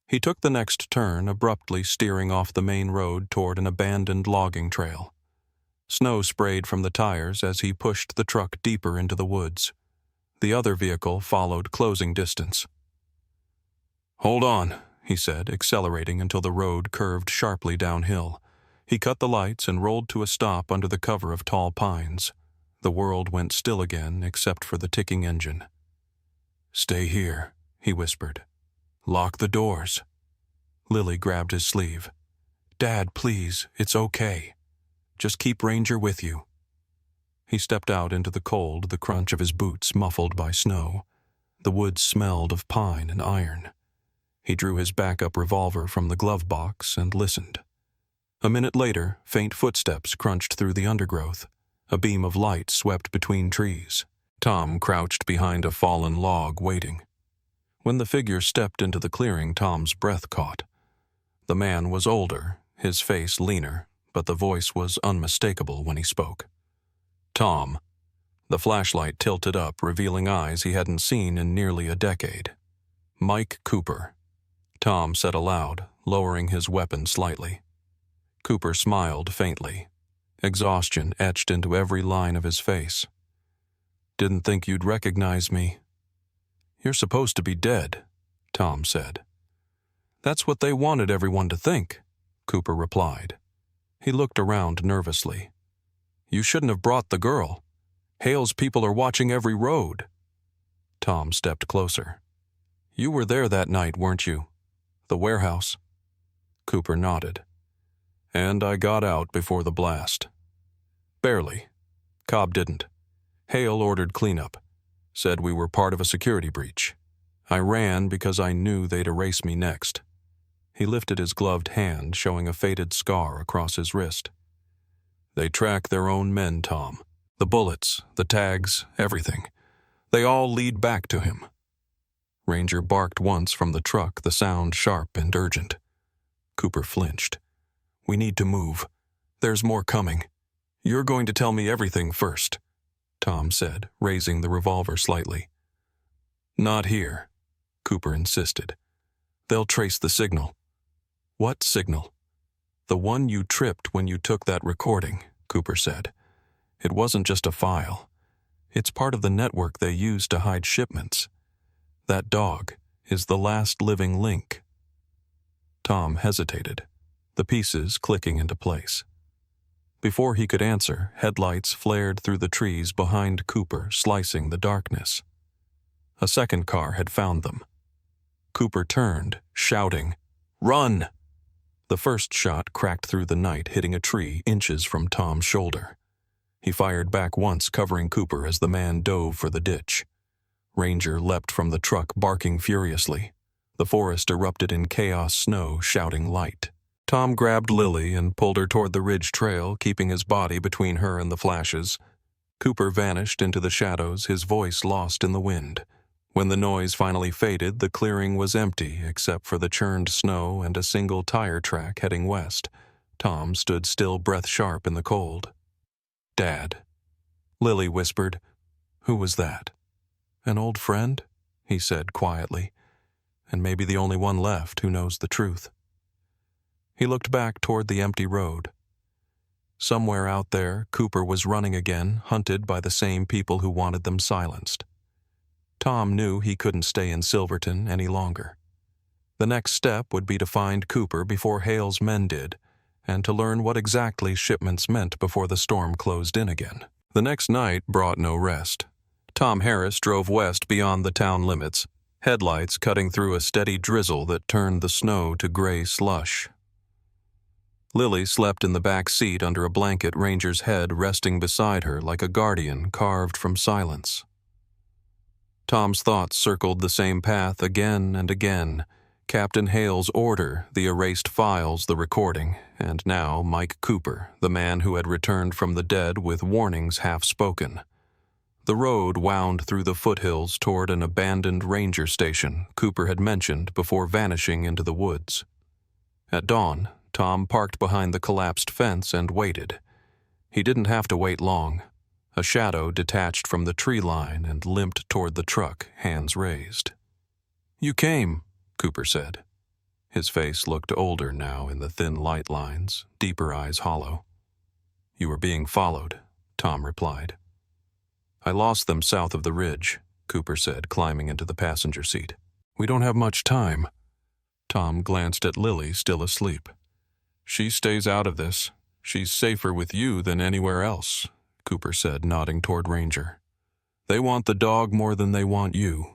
He took the next turn, abruptly steering off the main road toward an abandoned logging trail. Snow sprayed from the tires as he pushed the truck deeper into the woods. The other vehicle followed closing distance. Hold on, he said, accelerating until the road curved sharply downhill. He cut the lights and rolled to a stop under the cover of tall pines. The world went still again, except for the ticking engine. Stay here, he whispered. Lock the doors. Lily grabbed his sleeve. Dad, please, it's okay. Just keep Ranger with you. He stepped out into the cold, the crunch of his boots muffled by snow. The woods smelled of pine and iron. He drew his backup revolver from the glove box and listened. A minute later, faint footsteps crunched through the undergrowth. A beam of light swept between trees. Tom crouched behind a fallen log, waiting. When the figure stepped into the clearing, Tom's breath caught. The man was older, his face leaner, but the voice was unmistakable when he spoke. Tom. The flashlight tilted up, revealing eyes he hadn't seen in nearly a decade. Mike Cooper. Tom said aloud, lowering his weapon slightly. Cooper smiled faintly. Exhaustion etched into every line of his face. Didn't think you'd recognize me. You're supposed to be dead, Tom said. That's what they wanted everyone to think, Cooper replied. He looked around nervously. You shouldn't have brought the girl. Hale's people are watching every road. Tom stepped closer. You were there that night, weren't you? The warehouse. Cooper nodded. And I got out before the blast. Barely. Cobb didn't. Hale ordered cleanup. Said we were part of a security breach. I ran because I knew they'd erase me next. He lifted his gloved hand, showing a faded scar across his wrist. They track their own men, Tom. The bullets, the tags, everything. They all lead back to him. Ranger barked once from the truck, the sound sharp and urgent. Cooper flinched. We need to move. There's more coming. You're going to tell me everything first, Tom said, raising the revolver slightly. Not here, Cooper insisted. They'll trace the signal. What signal? The one you tripped when you took that recording, Cooper said. It wasn't just a file. It's part of the network they use to hide shipments. That dog is the last living link. Tom hesitated, the pieces clicking into place. Before he could answer, headlights flared through the trees behind Cooper, slicing the darkness. A second car had found them. Cooper turned, shouting, "Run!" The first shot cracked through the night, hitting a tree inches from Tom's shoulder. He fired back once, covering Cooper as the man dove for the ditch. Ranger leapt from the truck, barking furiously. The forest erupted in chaos snow, shouting light. Tom grabbed Lily and pulled her toward the ridge trail, keeping his body between her and the flashes. Cooper vanished into the shadows, his voice lost in the wind. When the noise finally faded, the clearing was empty except for the churned snow and a single tire track heading west. Tom stood still, breath sharp in the cold. Dad. Lily whispered. Who was that? An old friend? He said quietly. And maybe the only one left who knows the truth. He looked back toward the empty road. Somewhere out there, Cooper was running again, hunted by the same people who wanted them silenced. Tom knew he couldn't stay in Silverton any longer. The next step would be to find Cooper before Hale's men did, and to learn what exactly shipments meant before the storm closed in again. The next night brought no rest. Tom Harris drove west beyond the town limits, headlights cutting through a steady drizzle that turned the snow to gray slush. Lily slept in the back seat under a blanket, Ranger's head resting beside her like a guardian carved from silence. Tom's thoughts circled the same path again and again. Captain Hale's order, the erased files, the recording, and now Mike Cooper, the man who had returned from the dead with warnings half-spoken. The road wound through the foothills toward an abandoned ranger station Cooper had mentioned before vanishing into the woods. At dawn, Tom parked behind the collapsed fence and waited. He didn't have to wait long. A shadow detached from the tree line and limped toward the truck, hands raised. You came, Cooper said. His face looked older now in the thin light lines, deeper eyes hollow. You were being followed, Tom replied. I lost them south of the ridge, Cooper said, climbing into the passenger seat. We don't have much time. Tom glanced at Lily, still asleep. She stays out of this. She's safer with you than anywhere else, Cooper said, nodding toward Ranger. They want the dog more than they want you.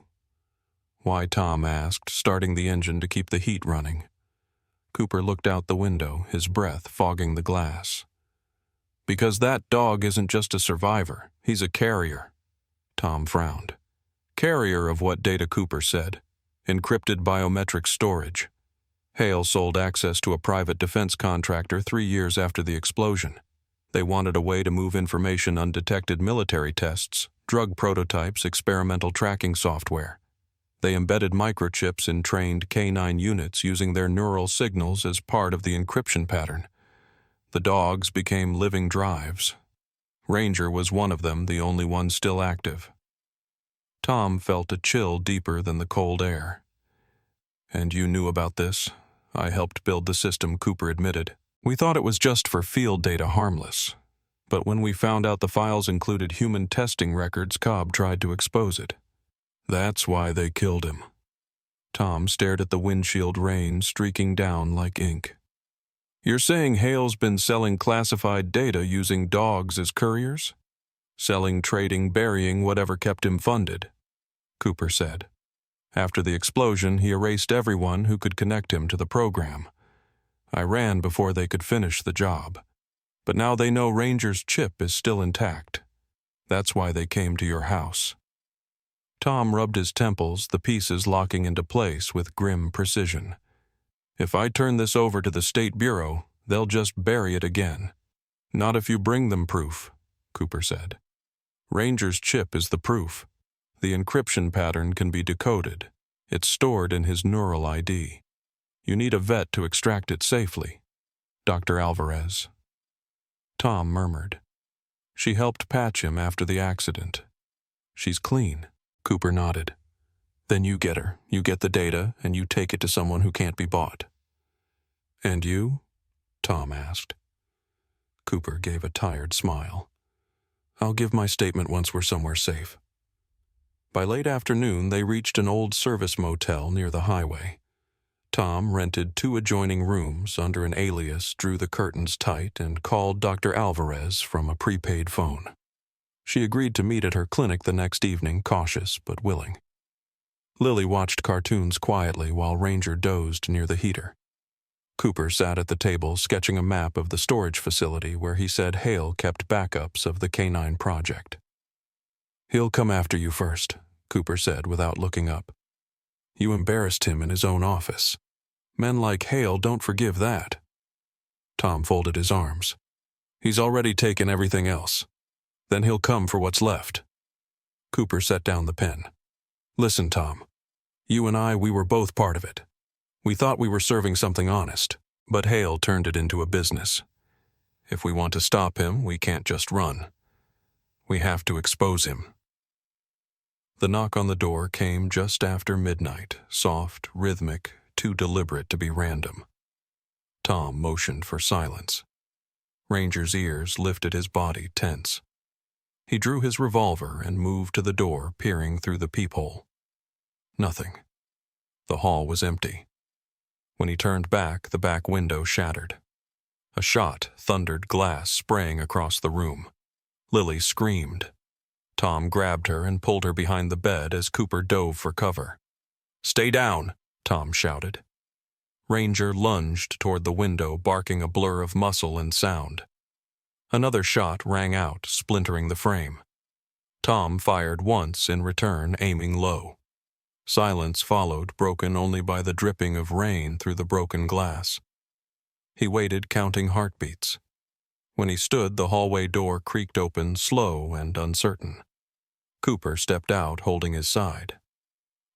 Why, Tom asked, starting the engine to keep the heat running. Cooper looked out the window, his breath fogging the glass. Because that dog isn't just a survivor, he's a carrier. Tom frowned. Carrier of what data, Cooper said. Encrypted biometric storage. Hale sold access to a private defense contractor 3 years after the explosion. They wanted a way to move information undetected: military tests, drug prototypes, experimental tracking software. They embedded microchips in trained K9 units using their neural signals as part of the encryption pattern. The dogs became living drives. Ranger was one of them, the only one still active. Tom felt a chill deeper than the cold air. And you knew about this? I helped build the system, Cooper admitted. We thought it was just for field data, harmless. But when we found out the files included human testing records, Cobb tried to expose it. That's why they killed him. Tom stared at the windshield rain streaking down like ink. You're saying Hale's been selling classified data using dogs as couriers? Selling, trading, burying whatever kept him funded, Cooper said. After the explosion, he erased everyone who could connect him to the program. I ran before they could finish the job. But now they know Ranger's chip is still intact. That's why they came to your house. Tom rubbed his temples, the pieces locking into place with grim precision. If I turn this over to the State Bureau, they'll just bury it again. Not if you bring them proof, Cooper said. Ranger's chip is the proof. The encryption pattern can be decoded. It's stored in his neural ID. You need a vet to extract it safely. Dr. Alvarez. Tom murmured. She helped patch him after the accident. She's clean. Cooper nodded. Then you get her. You get the data, and you take it to someone who can't be bought. And you? Tom asked. Cooper gave a tired smile. I'll give my statement once we're somewhere safe. By late afternoon, they reached an old service motel near the highway. Tom rented 2 adjoining rooms under an alias, drew the curtains tight, and called Dr. Alvarez from a prepaid phone. She agreed to meet at her clinic the next evening, cautious but willing. Lily watched cartoons quietly while Ranger dozed near the heater. Cooper sat at the table sketching a map of the storage facility where he said Hale kept backups of the K9 project. He'll come after you first, Cooper said without looking up. You embarrassed him in his own office. Men like Hale don't forgive that. Tom folded his arms. He's already taken everything else. Then he'll come for what's left. Cooper set down the pen. Listen, Tom. You and I, we were both part of it. We thought we were serving something honest, but Hale turned it into a business. If we want to stop him, we can't just run. We have to expose him. The knock on the door came just after midnight, soft, rhythmic, too deliberate to be random. Tom motioned for silence. Ranger's ears lifted, his body tense. He drew his revolver and moved to the door, peering through the peephole. Nothing. The hall was empty. When he turned back, the back window shattered. A shot thundered glass, spraying across the room. Lily screamed. Tom grabbed her and pulled her behind the bed as Cooper dove for cover. Stay down, Tom shouted. Ranger lunged toward the window, barking a blur of muscle and sound. Another shot rang out, splintering the frame. Tom fired once in return, aiming low. Silence followed, broken only by the dripping of rain through the broken glass. He waited, counting heartbeats. When he stood, the hallway door creaked open, slow and uncertain. Cooper stepped out, holding his side.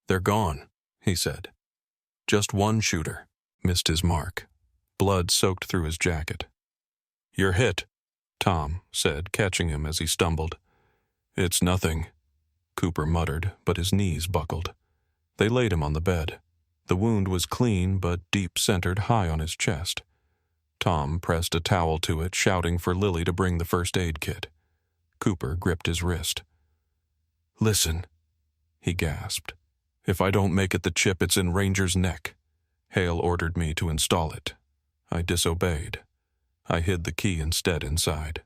They're gone, he said. Just one shooter. Missed his mark. Blood soaked through his jacket. You're hit, Tom said, catching him as he stumbled. It's nothing, Cooper muttered, but his knees buckled. They laid him on the bed. The wound was clean but deep-centered high on his chest. Tom pressed a towel to it, shouting for Lily to bring the first aid kit. Cooper gripped his wrist. Listen, he gasped. If I don't make it the chip, it's in Ranger's neck. Hale ordered me to install it. I disobeyed. I hid the key instead inside.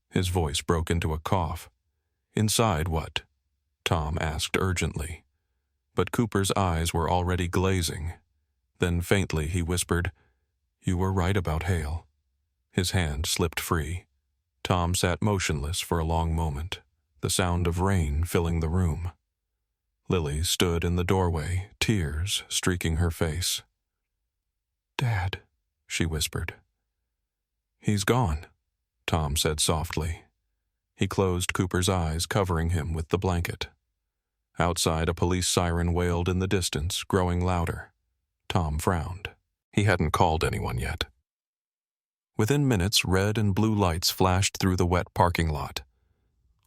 His voice broke into a cough. Inside what? Tom asked urgently. But Cooper's eyes were already glazing. Then faintly he whispered, You were right about Hale. His hand slipped free. Tom sat motionless for a long moment, the sound of rain filling the room. Lily stood in the doorway, tears streaking her face. Dad, she whispered. He's gone, Tom said softly. He closed Cooper's eyes, covering him with the blanket. Outside, a police siren wailed in the distance, growing louder. Tom frowned. He hadn't called anyone yet. Within minutes, red and blue lights flashed through the wet parking lot.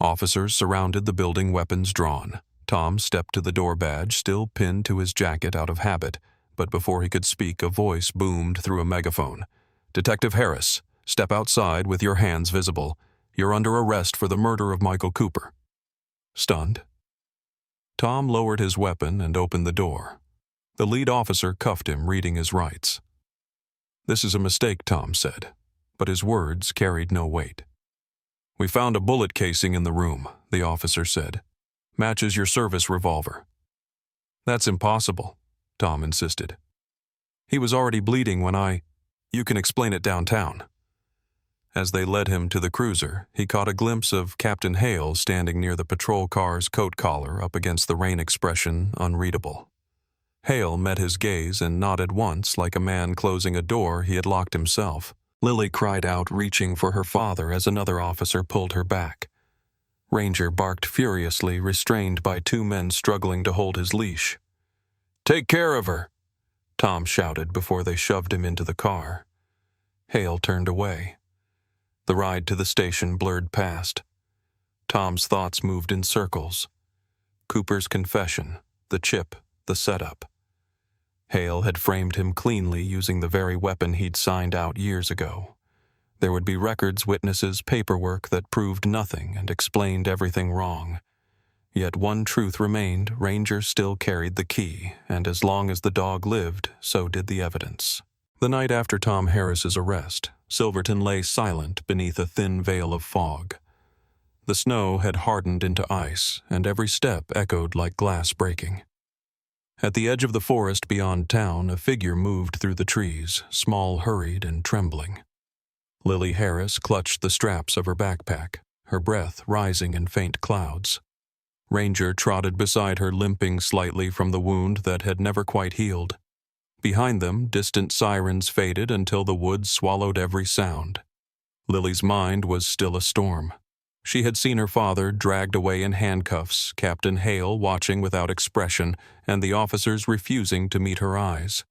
Officers surrounded the building, weapons drawn. Tom stepped to the door badge, still pinned to his jacket out of habit, but before he could speak, a voice boomed through a megaphone. Detective Harris, step outside with your hands visible. You're under arrest for the murder of Michael Cooper. Stunned, Tom lowered his weapon and opened the door. The lead officer cuffed him, reading his rights. This is a mistake, Tom said, but his words carried no weight. "We found a bullet casing in the room," the officer said. "Matches your service revolver." "That's impossible," Tom insisted. "He was already bleeding when You can explain it downtown." As they led him to the cruiser, he caught a glimpse of Captain Hale standing near the patrol car's coat collar up against the rain expression unreadable. Hale met his gaze and nodded once like a man closing a door he had locked himself. Lily cried out, reaching for her father as another officer pulled her back. Ranger barked furiously, restrained by two men struggling to hold his leash. "Take care of her," Tom shouted before they shoved him into the car. Hale turned away. The ride to the station blurred past. Tom's thoughts moved in circles. Cooper's confession, the chip, the setup. Hale had framed him cleanly using the very weapon he'd signed out years ago. There would be records, witnesses, paperwork that proved nothing and explained everything wrong. Yet one truth remained: Ranger still carried the key, and as long as the dog lived, so did the evidence. The night after Tom Harris's arrest, Silverton lay silent beneath a thin veil of fog. The snow had hardened into ice, and every step echoed like glass breaking. At the edge of the forest beyond town, a figure moved through the trees, small, hurried, and trembling. Lily Harris clutched the straps of her backpack, her breath rising in faint clouds. Ranger trotted beside her, limping slightly from the wound that had never quite healed. Behind them, distant sirens faded until the woods swallowed every sound. Lily's mind was still a storm. She had seen her father dragged away in handcuffs, Captain Hale watching without expression, and the officers refusing to meet her eyes.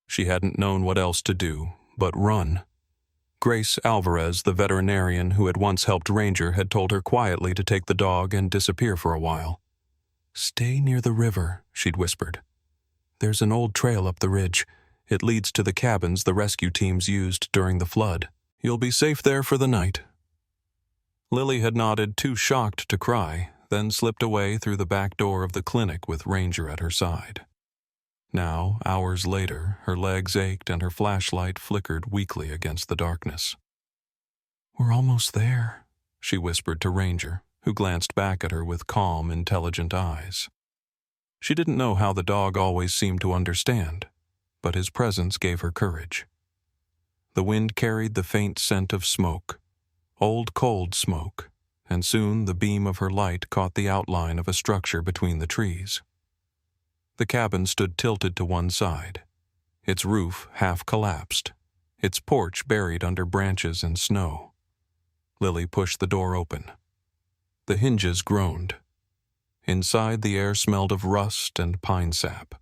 She hadn't known what else to do but run. Grace Alvarez, the veterinarian who had once helped Ranger, had told her quietly to take the dog and disappear for a while. "Stay near the river," she'd whispered. "There's an old trail up the ridge. It leads to the cabins the rescue teams used during the flood. You'll be safe there for the night." Lily had nodded, too shocked to cry, then slipped away through the back door of the clinic with Ranger at her side. Now, hours later, her legs ached and her flashlight flickered weakly against the darkness. "We're almost there," she whispered to Ranger, who glanced back at her with calm, intelligent eyes. She didn't know how the dog always seemed to understand, but his presence gave her courage. The wind carried the faint scent of smoke, old cold smoke, and soon the beam of her light caught the outline of a structure between the trees. The cabin stood tilted to one side, its roof half collapsed, its porch buried under branches and snow. Lily pushed the door open. The hinges groaned. Inside, the air smelled of rust and pine sap.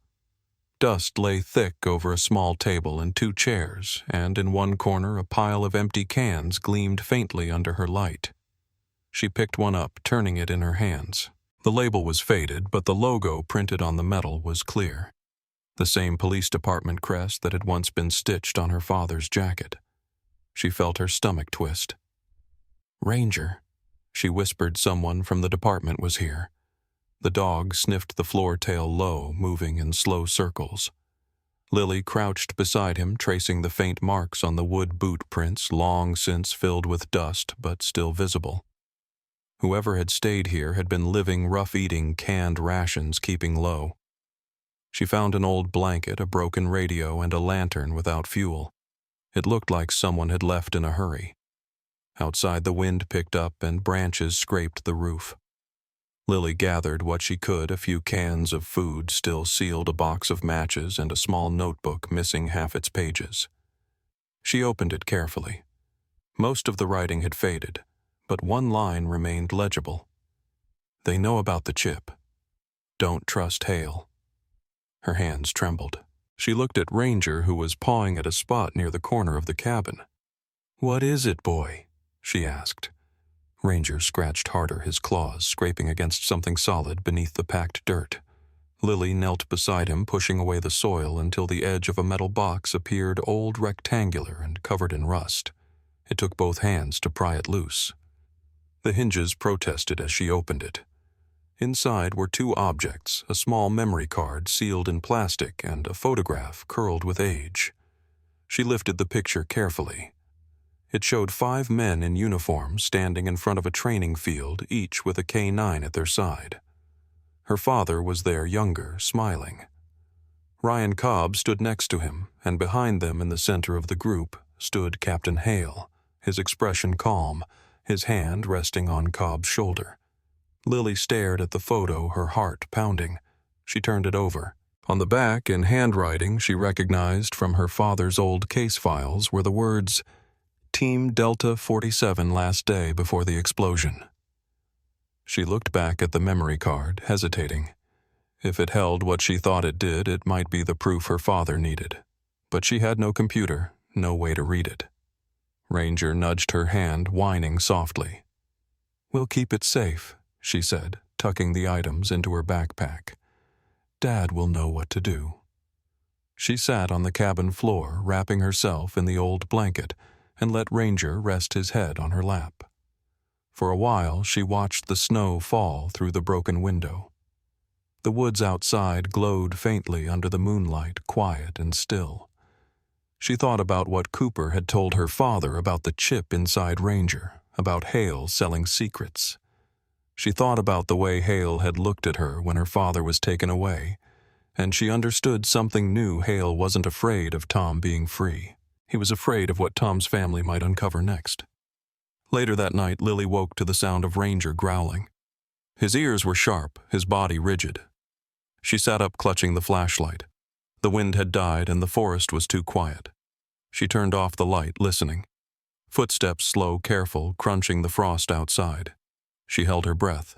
Dust lay thick over a small table and two chairs, and in one corner a pile of empty cans gleamed faintly under her light. She picked one up, turning it in her hands. The label was faded, but the logo printed on the metal was clear. The same police department crest that had once been stitched on her father's jacket. She felt her stomach twist. "Ranger," she whispered. Someone from the department was here. The dog sniffed the floor tail low, moving in slow circles. Lily crouched beside him, tracing the faint marks on the wood boot prints, long since filled with dust but still visible. Whoever had stayed here had been living rough, eating canned rations, keeping low. She found an old blanket, a broken radio, and a lantern without fuel. It looked like someone had left in a hurry. Outside, the wind picked up and branches scraped the roof. Lily gathered what she could, a few cans of food still sealed, a box of matches, and a small notebook missing half its pages. She opened it carefully. Most of the writing had faded, but one line remained legible. "They know about the chip. Don't trust Hale." Her hands trembled. She looked at Ranger, who was pawing at a spot near the corner of the cabin. "What is it, boy?" she asked. Ranger scratched harder, his claws scraping against something solid beneath the packed dirt. Lily knelt beside him, pushing away the soil until the edge of a metal box appeared old, rectangular, and covered in rust. It took both hands to pry it loose. The hinges protested as she opened it. Inside were two objects, a small memory card sealed in plastic and a photograph curled with age. She lifted the picture carefully. It showed 5 men in uniform standing in front of a training field, each with a K-9 at their side. Her father was there, younger, smiling. Ryan Cobb stood next to him, and behind them in the center of the group stood Captain Hale, his expression calm, his hand resting on Cobb's shoulder. Lily stared at the photo, her heart pounding. She turned it over. On the back, in handwriting she recognized from her father's old case files, were the words, "Team Delta 47 last day before the explosion." She looked back at the memory card, hesitating. If it held what she thought it did, it might be the proof her father needed. But she had no computer, no way to read it. Ranger nudged her hand, whining softly. "We'll keep it safe," she said, tucking the items into her backpack. "Dad will know what to do." She sat on the cabin floor, wrapping herself in the old blanket, and let Ranger rest his head on her lap. For a while she watched the snow fall through the broken window. The woods outside glowed faintly under the moonlight, quiet and still. She thought about what Cooper had told her father about the chip inside Ranger, about Hale selling secrets. She thought about the way Hale had looked at her when her father was taken away, and she understood something new. Hale wasn't afraid of Tom being free. He was afraid of what Tom's family might uncover next. Later that night, Lily woke to the sound of Ranger growling. His ears were sharp, his body rigid. She sat up, clutching the flashlight. The wind had died and the forest was too quiet. She turned off the light, listening. Footsteps slow, careful, crunching the frost outside. She held her breath.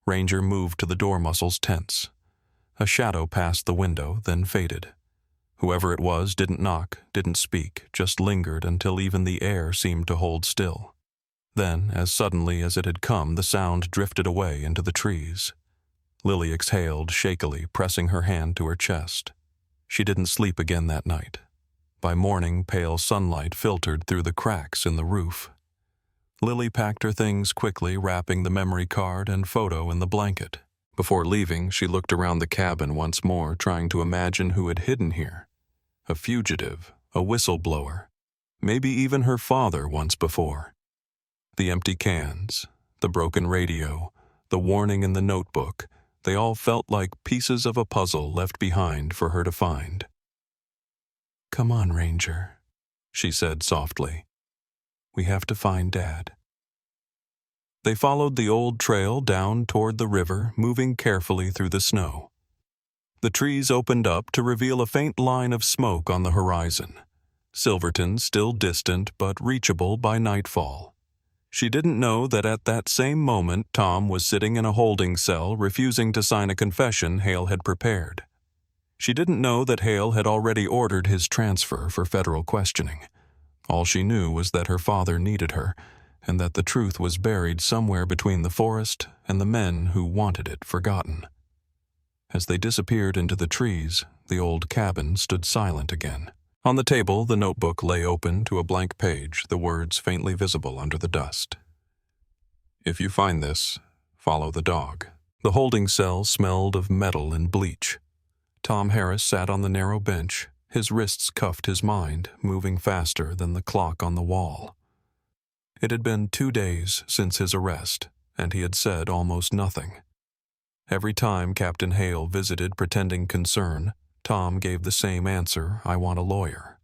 Ranger moved to the door muscles, tense. A shadow passed the window, then faded. Whoever it was didn't knock, didn't speak, just lingered until even the air seemed to hold still. Then, as suddenly as it had come, the sound drifted away into the trees. Lily exhaled shakily, pressing her hand to her chest. She didn't sleep again that night. By morning, pale sunlight filtered through the cracks in the roof. Lily packed her things quickly, wrapping the memory card and photo in the blanket. Before leaving, she looked around the cabin once more, trying to imagine who had hidden here. A fugitive, a whistleblower, maybe even her father once before. The empty cans, the broken radio, the warning in the notebook, they all felt like pieces of a puzzle left behind for her to find. "Come on, Ranger," she said softly. "We have to find Dad." They followed the old trail down toward the river, moving carefully through the snow. The trees opened up to reveal a faint line of smoke on the horizon. Silverton still distant but reachable by nightfall. She didn't know that at that same moment Tom was sitting in a holding cell, refusing to sign a confession Hale had prepared. She didn't know that Hale had already ordered his transfer for federal questioning. All she knew was that her father needed her, and that the truth was buried somewhere between the forest and the men who wanted it forgotten. As they disappeared into the trees, the old cabin stood silent again. On the table, the notebook lay open to a blank page, the words faintly visible under the dust. "If you find this, follow the dog." The holding cell smelled of metal and bleach. Tom Harris sat on the narrow bench, his wrists cuffed, his mind moving faster than the clock on the wall. It had been 2 days since his arrest, and he had said almost nothing. Every time Captain Hale visited pretending concern, Tom gave the same answer, "I want a lawyer."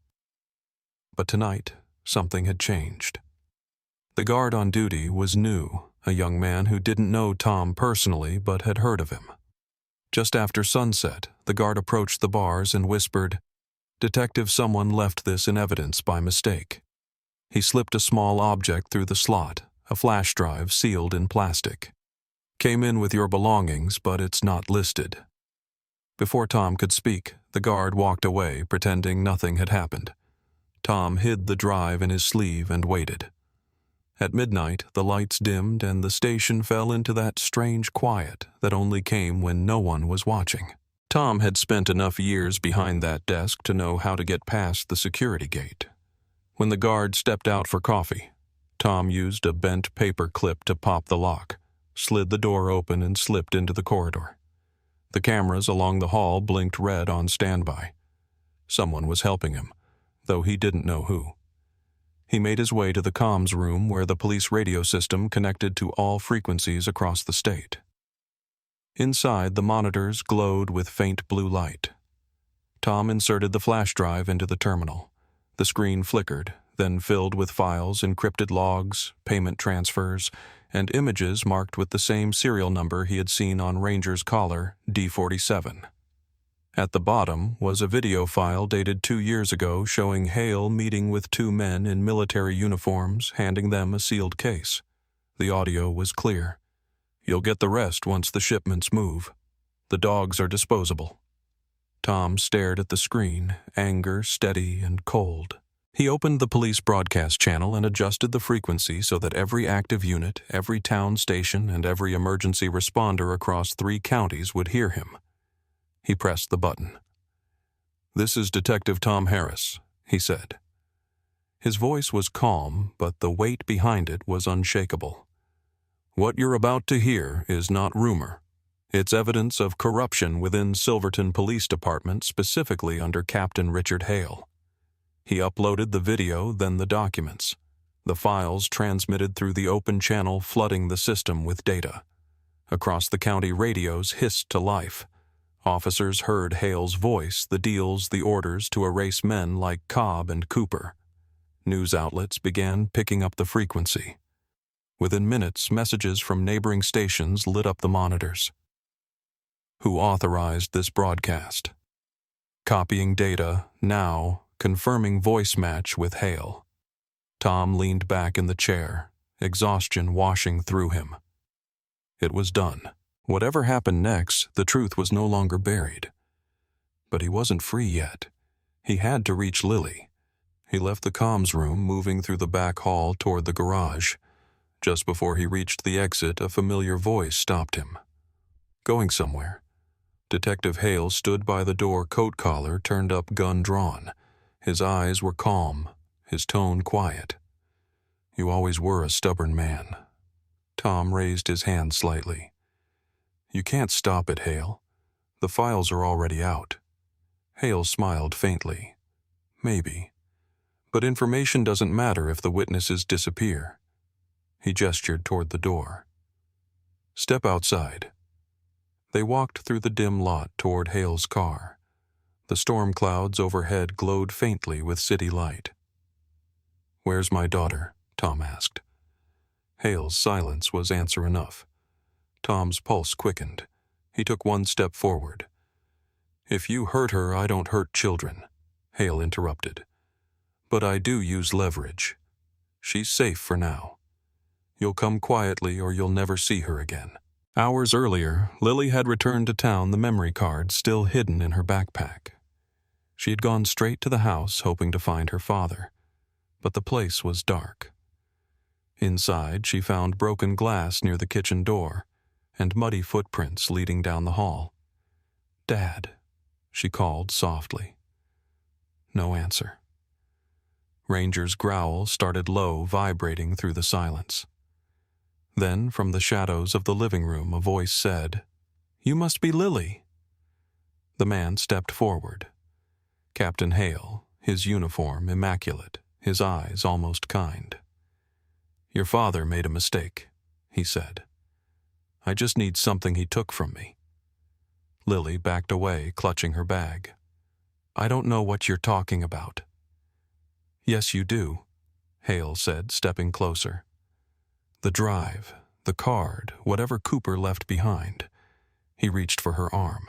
But tonight, something had changed. The guard on duty was new, a young man who didn't know Tom personally but had heard of him. Just after sunset, the guard approached the bars and whispered, "Detective, someone left this in evidence by mistake." He slipped a small object through the slot, a flash drive sealed in plastic. "Came in with your belongings, but it's not listed." Before Tom could speak, the guard walked away, pretending nothing had happened. Tom hid the drive in his sleeve and waited. At midnight, the lights dimmed and the station fell into that strange quiet that only came when no one was watching. Tom had spent enough years behind that desk to know how to get past the security gate. When the guard stepped out for coffee, Tom used a bent paper clip to pop the lock, slid the door open and slipped into the corridor. The cameras along the hall blinked red on standby. Someone was helping him, though he didn't know who. He made his way to the comms room where the police radio system connected to all frequencies across the state. Inside, the monitors glowed with faint blue light. Tom inserted the flash drive into the terminal. The screen flickered, then filled with files, encrypted logs, payment transfers, and images marked with the same serial number he had seen on Ranger's collar, D47. At the bottom was a video file dated 2 years ago showing Hale meeting with 2 men in military uniforms, handing them a sealed case. The audio was clear. "You'll get the rest once the shipments move. The dogs are disposable." Tom stared at the screen, anger steady and cold. He opened the police broadcast channel and adjusted the frequency so that every active unit, every town station, and every emergency responder across 3 counties would hear him. He pressed the button. "This is Detective Tom Harris," he said. His voice was calm, but the weight behind it was unshakable. "What you're about to hear is not rumor. It's evidence of corruption within Silverton Police Department, specifically under Captain Richard Hale." He uploaded the video, then the documents. The files transmitted through the open channel, flooding the system with data. Across the county, radios hissed to life. Officers heard Hale's voice, the deals, the orders to erase men like Cobb and Cooper. News outlets began picking up the frequency. Within minutes, messages from neighboring stations lit up the monitors. Who authorized this broadcast? Copying data, now confirming voice match with Hale. Tom leaned back in the chair, exhaustion washing through him. It was done. Whatever happened next, the truth was no longer buried. But he wasn't free yet. He had to reach Lily. He left the comms room, moving through the back hall toward the garage. Just before he reached the exit, a familiar voice stopped him. Going somewhere. Detective Hale stood by the door, coat collar turned up, gun drawn. His eyes were calm, his tone quiet. "You always were a stubborn man." Tom raised his hand slightly. "You can't stop it, Hale. The files are already out." Hale smiled faintly. "Maybe. But information doesn't matter if the witnesses disappear." He gestured toward the door. "Step outside." They walked through the dim lot toward Hale's car. The storm clouds overhead glowed faintly with city light. "Where's my daughter?" Tom asked. Hale's silence was answer enough. Tom's pulse quickened. He took 1 step forward. "If you hurt her, I don't hurt children," Hale interrupted. "But I do use leverage. She's safe for now. You'll come quietly or you'll never see her again." Hours earlier, Lily had returned to town, the memory card still hidden in her backpack. She had gone straight to the house, hoping to find her father. But the place was dark. Inside, she found broken glass near the kitchen door and muddy footprints leading down the hall. "Dad," she called softly. No answer. Ranger's growl started low, vibrating through the silence. Then, from the shadows of the living room, a voice said, "You must be Lily." The man stepped forward. Captain Hale, his uniform immaculate, his eyes almost kind. "Your father made a mistake," he said. "I just need something he took from me." Lily backed away, clutching her bag. "I don't know what you're talking about." "Yes, you do," Hale said, stepping closer. "The drive, the card, whatever Cooper left behind." He reached for her arm.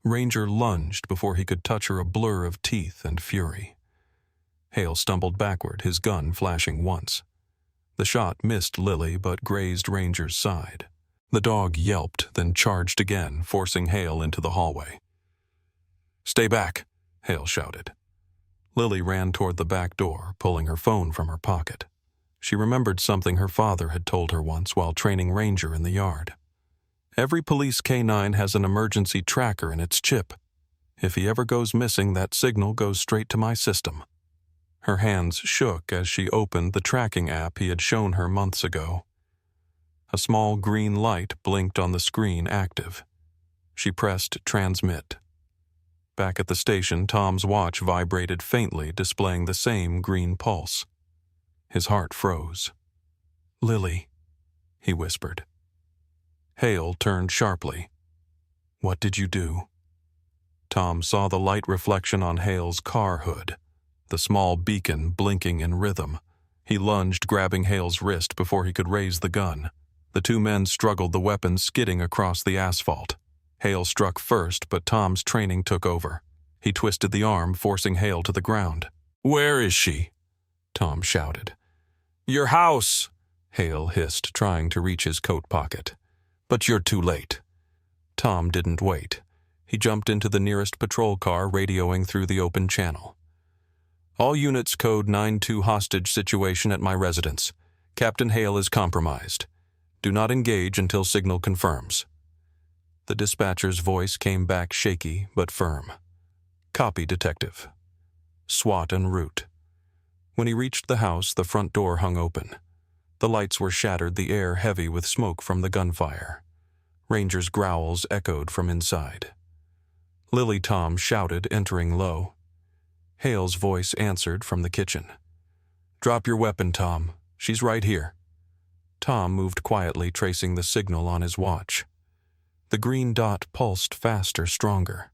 Ranger lunged before he could touch her, a blur of teeth and fury. Hale stumbled backward, his gun flashing once. The shot missed Lily but grazed Ranger's side. The dog yelped, then charged again, forcing Hale into the hallway. "Stay back," Hale shouted. Lily ran toward the back door, pulling her phone from her pocket. She remembered something her father had told her once while training Ranger in the yard. "Every police K9 has an emergency tracker in its chip. If he ever goes missing, that signal goes straight to my system." Her hands shook as she opened the tracking app he had shown her months ago. A small green light blinked on the screen, active. She pressed transmit. Back at the station, Tom's watch vibrated faintly, displaying the same green pulse. His heart froze. "Lily," he whispered. Hale turned sharply. "What did you do?" Tom saw the light reflection on Hale's car hood, the small beacon blinking in rhythm. He lunged, grabbing Hale's wrist before he could raise the gun. The two men struggled, the weapon skidding across the asphalt. Hale struck first, but Tom's training took over. He twisted the arm, forcing Hale to the ground. "Where is she?" Tom shouted. "Your house," Hale hissed, trying to reach his coat pocket. "But you're too late." Tom didn't wait. He jumped into the nearest patrol car, radioing through the open channel. "All units, code 9-2 hostage situation at my residence. Captain Hale is compromised. Do not engage until signal confirms." The dispatcher's voice came back shaky but firm. "Copy, detective." SWAT en route. When he reached the house, the front door hung open. The lights were shattered, the air heavy with smoke from the gunfire. Rangers' growls echoed from inside. "Lily," Tom shouted, entering low. Hale's voice answered from the kitchen. "Drop your weapon, Tom. She's right here." Tom moved quietly, tracing the signal on his watch. The green dot pulsed faster, stronger.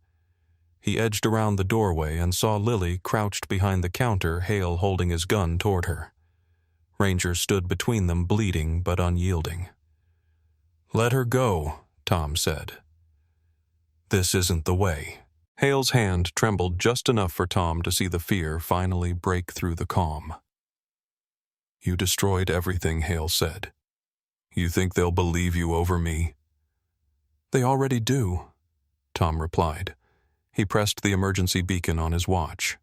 He edged around the doorway and saw Lily crouched behind the counter, Hale holding his gun toward her. Ranger stood between them, bleeding but unyielding. "Let her go," Tom said. "This isn't the way." Hale's hand trembled just enough for Tom to see the fear finally break through the calm. "You destroyed everything," Hale said. "You think they'll believe you over me?" "They already do," Tom replied. He pressed the emergency beacon on his watch.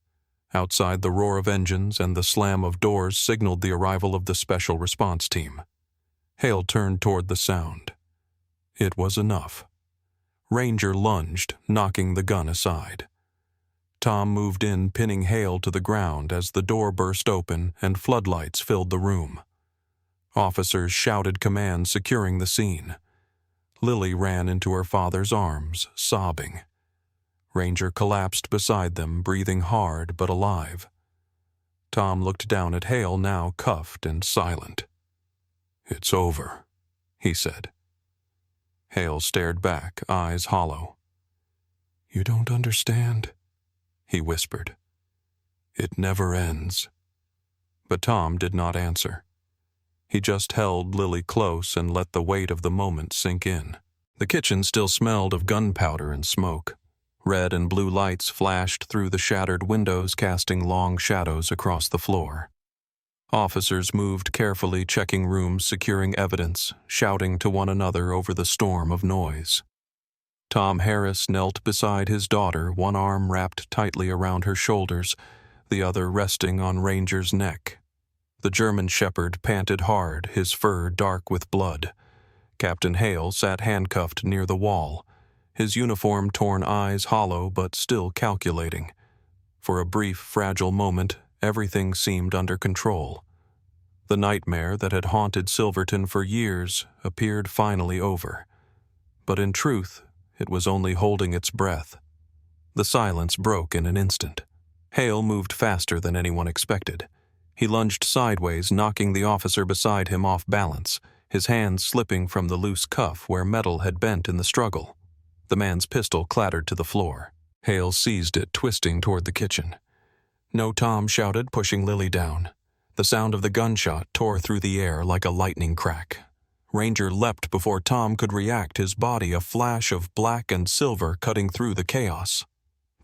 Outside, the roar of engines and the slam of doors signaled the arrival of the special response team. Hale turned toward the sound. It was enough. Ranger lunged, knocking the gun aside. Tom moved in, pinning Hale to the ground as the door burst open and floodlights filled the room. Officers shouted commands, securing the scene. Lily ran into her father's arms, sobbing. Ranger collapsed beside them, breathing hard but alive. Tom looked down at Hale, now cuffed and silent. "It's over," he said. Hale stared back, eyes hollow. "You don't understand," he whispered. "It never ends." But Tom did not answer. He just held Lily close and let the weight of the moment sink in. The kitchen still smelled of gunpowder and smoke. Red and blue lights flashed through the shattered windows, casting long shadows across the floor. Officers moved carefully, checking rooms, securing evidence, shouting to one another over the storm of noise. Tom Harris knelt beside his daughter, one arm wrapped tightly around her shoulders, the other resting on Ranger's neck. The German shepherd panted hard, his fur dark with blood. Captain Hale sat handcuffed near the wall, his uniform torn, eyes hollow but still calculating. For a brief, fragile moment, everything seemed under control. The nightmare that had haunted Silverton for years appeared finally over. But in truth, it was only holding its breath. The silence broke in an instant. Hale moved faster than anyone expected. He lunged sideways, knocking the officer beside him off balance, his hands slipping from the loose cuff where metal had bent in the struggle. The man's pistol clattered to the floor. Hale seized it, twisting toward the kitchen. "No, Tom," shouted, pushing Lily down. The sound of the gunshot tore through the air like a lightning crack. Ranger leapt before Tom could react, his body a flash of black and silver cutting through the chaos.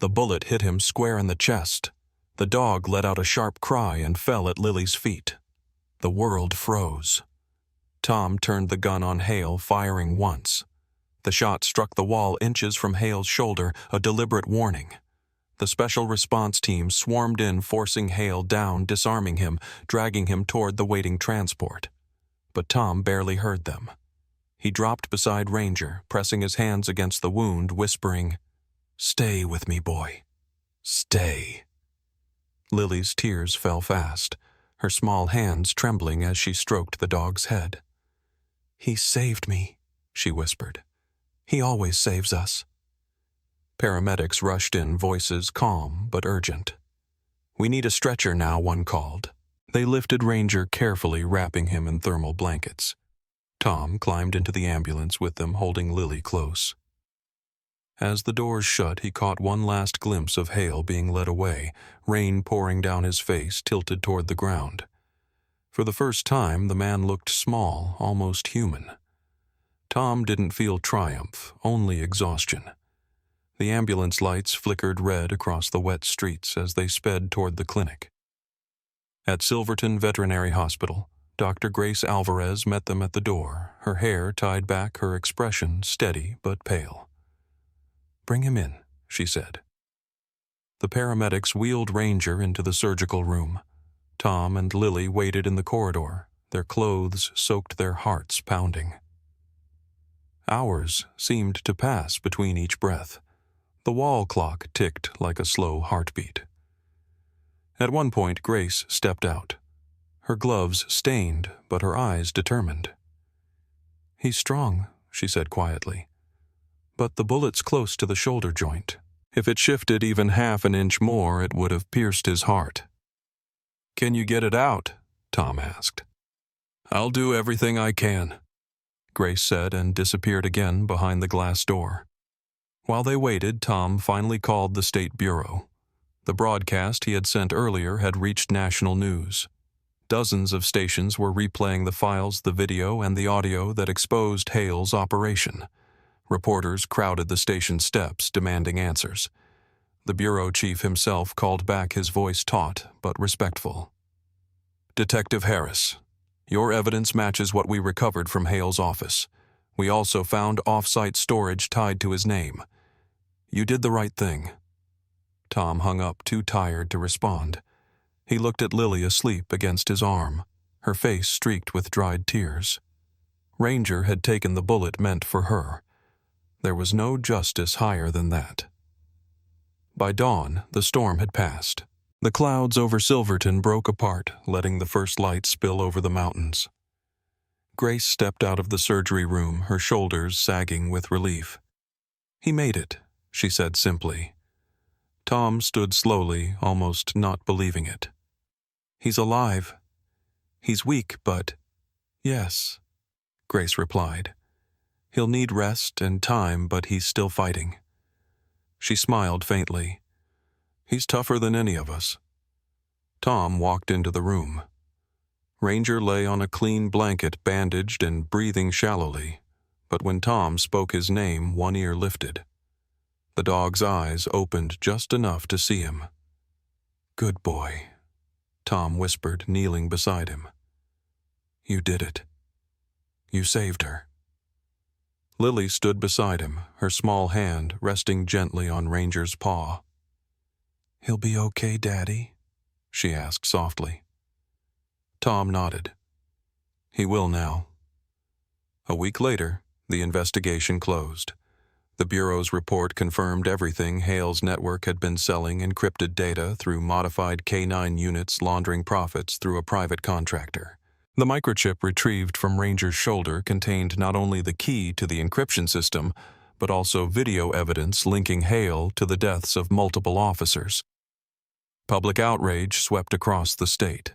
The bullet hit him square in the chest. The dog let out a sharp cry and fell at Lily's feet. The world froze. Tom turned the gun on Hale, firing once. The shot struck the wall inches from Hale's shoulder, a deliberate warning. The special response team swarmed in, forcing Hale down, disarming him, dragging him toward the waiting transport. But Tom barely heard them. He dropped beside Ranger, pressing his hands against the wound, whispering, "Stay with me, boy. Stay." Lily's tears fell fast, her small hands trembling as she stroked the dog's head. "He saved me," she whispered. "He always saves us." Paramedics rushed in, voices calm but urgent. "We need a stretcher now," one called. They lifted Ranger, carefully wrapping him in thermal blankets. Tom climbed into the ambulance with them, holding Lily close. As the doors shut, he caught one last glimpse of Hale being led away, rain pouring down his face, tilted toward the ground. For the first time, the man looked small, almost human. Tom didn't feel triumph, only exhaustion. The ambulance lights flickered red across the wet streets as they sped toward the clinic. At Silverton Veterinary Hospital, Dr. Grace Alvarez met them at the door, her hair tied back, her expression steady but pale. "Bring him in," she said. The paramedics wheeled Ranger into the surgical room. Tom and Lily waited in the corridor, their clothes soaked, their hearts pounding. Hours seemed to pass between each breath. The wall clock ticked like a slow heartbeat. At one point, Grace stepped out. Her gloves stained, but her eyes determined. "He's strong," she said quietly. "But the bullet's close to the shoulder joint. If it shifted even half an inch more, it would have pierced his heart." "Can you get it out?" Tom asked. "I'll do everything I can," Grace said, and disappeared again behind the glass door. While they waited, Tom finally called the State Bureau. The broadcast he had sent earlier had reached national news. Dozens of stations were replaying the files, the video, and the audio that exposed Hale's operation. Reporters crowded the station steps, demanding answers. The bureau chief himself called back, his voice taut but respectful. "Detective Harris, your evidence matches what we recovered from Hale's office. We also found off-site storage tied to his name. You did the right thing." Tom hung up, too tired to respond. He looked at Lily asleep against his arm, her face streaked with dried tears. Ranger had taken the bullet meant for her. There was no justice higher than that. By dawn, the storm had passed. The clouds over Silverton broke apart, letting the first light spill over the mountains. Grace stepped out of the surgery room, her shoulders sagging with relief. "He made it," she said simply. Tom stood slowly, almost not believing it. "He's alive. He's weak, but—" "Yes," Grace replied. "He'll need rest and time, but he's still fighting." She smiled faintly. "He's tougher than any of us." Tom walked into the room. Ranger lay on a clean blanket, bandaged and breathing shallowly, but when Tom spoke his name, one ear lifted. The dog's eyes opened just enough to see him. "Good boy," Tom whispered, kneeling beside him. "You did it. You saved her." Lily stood beside him, her small hand resting gently on Ranger's paw. "He'll be okay, Daddy?" she asked softly. Tom nodded. "He will now." A week later, the investigation closed. The Bureau's report confirmed everything. Hale's network had been selling encrypted data through modified K9 units, laundering profits through a private contractor. The microchip retrieved from Ranger's shoulder contained not only the key to the encryption system, but also video evidence linking Hale to the deaths of multiple officers. Public outrage swept across the state.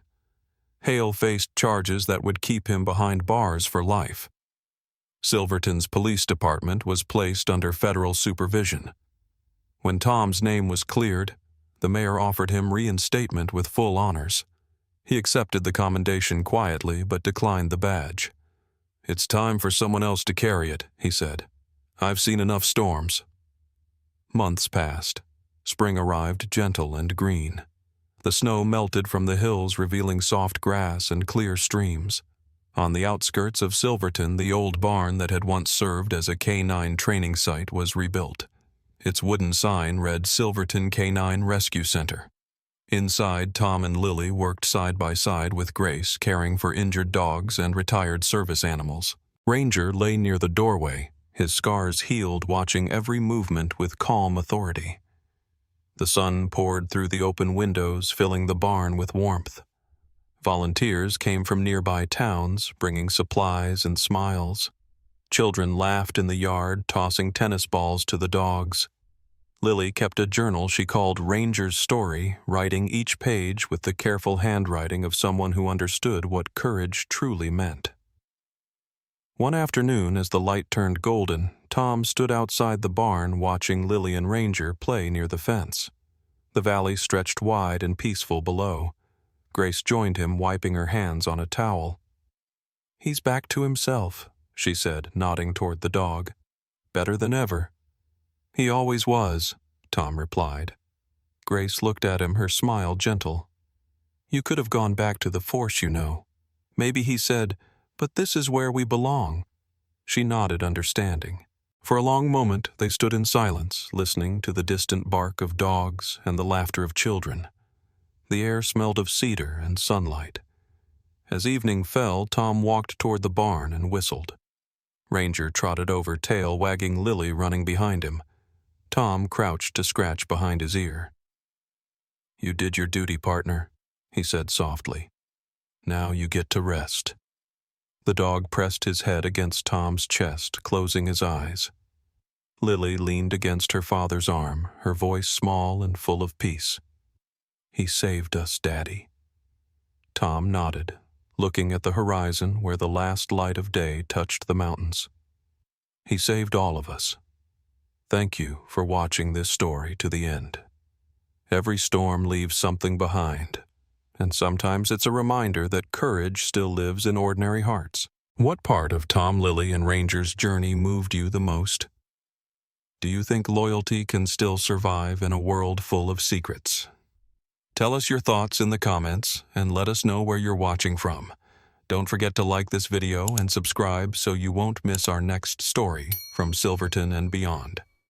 Hale faced charges that would keep him behind bars for life. Silverton's police department was placed under federal supervision. When Tom's name was cleared, the mayor offered him reinstatement with full honors. He accepted the commendation quietly but declined the badge. "It's time for someone else to carry it," he said. "I've seen enough storms." Months passed. Spring arrived, gentle and green. The snow melted from the hills, revealing soft grass and clear streams. On the outskirts of Silverton, the old barn that had once served as a K9 training site was rebuilt. Its wooden sign read Silverton K9 Rescue Center. Inside, Tom and Lily worked side by side with Grace, caring for injured dogs and retired service animals. Ranger lay near the doorway, his scars healed, watching every movement with calm authority. The sun poured through the open windows, filling the barn with warmth. Volunteers came from nearby towns, bringing supplies and smiles. Children laughed in the yard, tossing tennis balls to the dogs. Lily kept a journal she called Ranger's Story, writing each page with the careful handwriting of someone who understood what courage truly meant. One afternoon, as the light turned golden, Tom stood outside the barn watching Lily and Ranger play near the fence. The valley stretched wide and peaceful below. Grace joined him, wiping her hands on a towel. "He's back to himself," she said, nodding toward the dog. "Better than ever." "He always was," Tom replied. Grace looked at him, her smile gentle. "You could have gone back to the force, you know. Maybe he said, 'But this is where we belong.'" She nodded, understanding. For a long moment they stood in silence, listening to the distant bark of dogs and the laughter of children. The air smelled of cedar and sunlight. As evening fell, Tom walked toward the barn and whistled. Ranger trotted over, tail wagging, Lily running behind him. Tom crouched to scratch behind his ear. "You did your duty, partner," he said softly. "Now you get to rest." The dog pressed his head against Tom's chest, closing his eyes. Lily leaned against her father's arm, her voice small and full of peace. "He saved us, Daddy." Tom nodded, looking at the horizon where the last light of day touched the mountains. "He saved all of us. Thank you for watching this story to the end. Every storm leaves something behind, and sometimes it's a reminder that courage still lives in ordinary hearts. What part of Tom, Lily, and Ranger's journey moved you the most? Do you think loyalty can still survive in a world full of secrets? Tell us your thoughts in the comments and let us know where you're watching from. Don't forget to like this video and subscribe so you won't miss our next story from Silverton and beyond.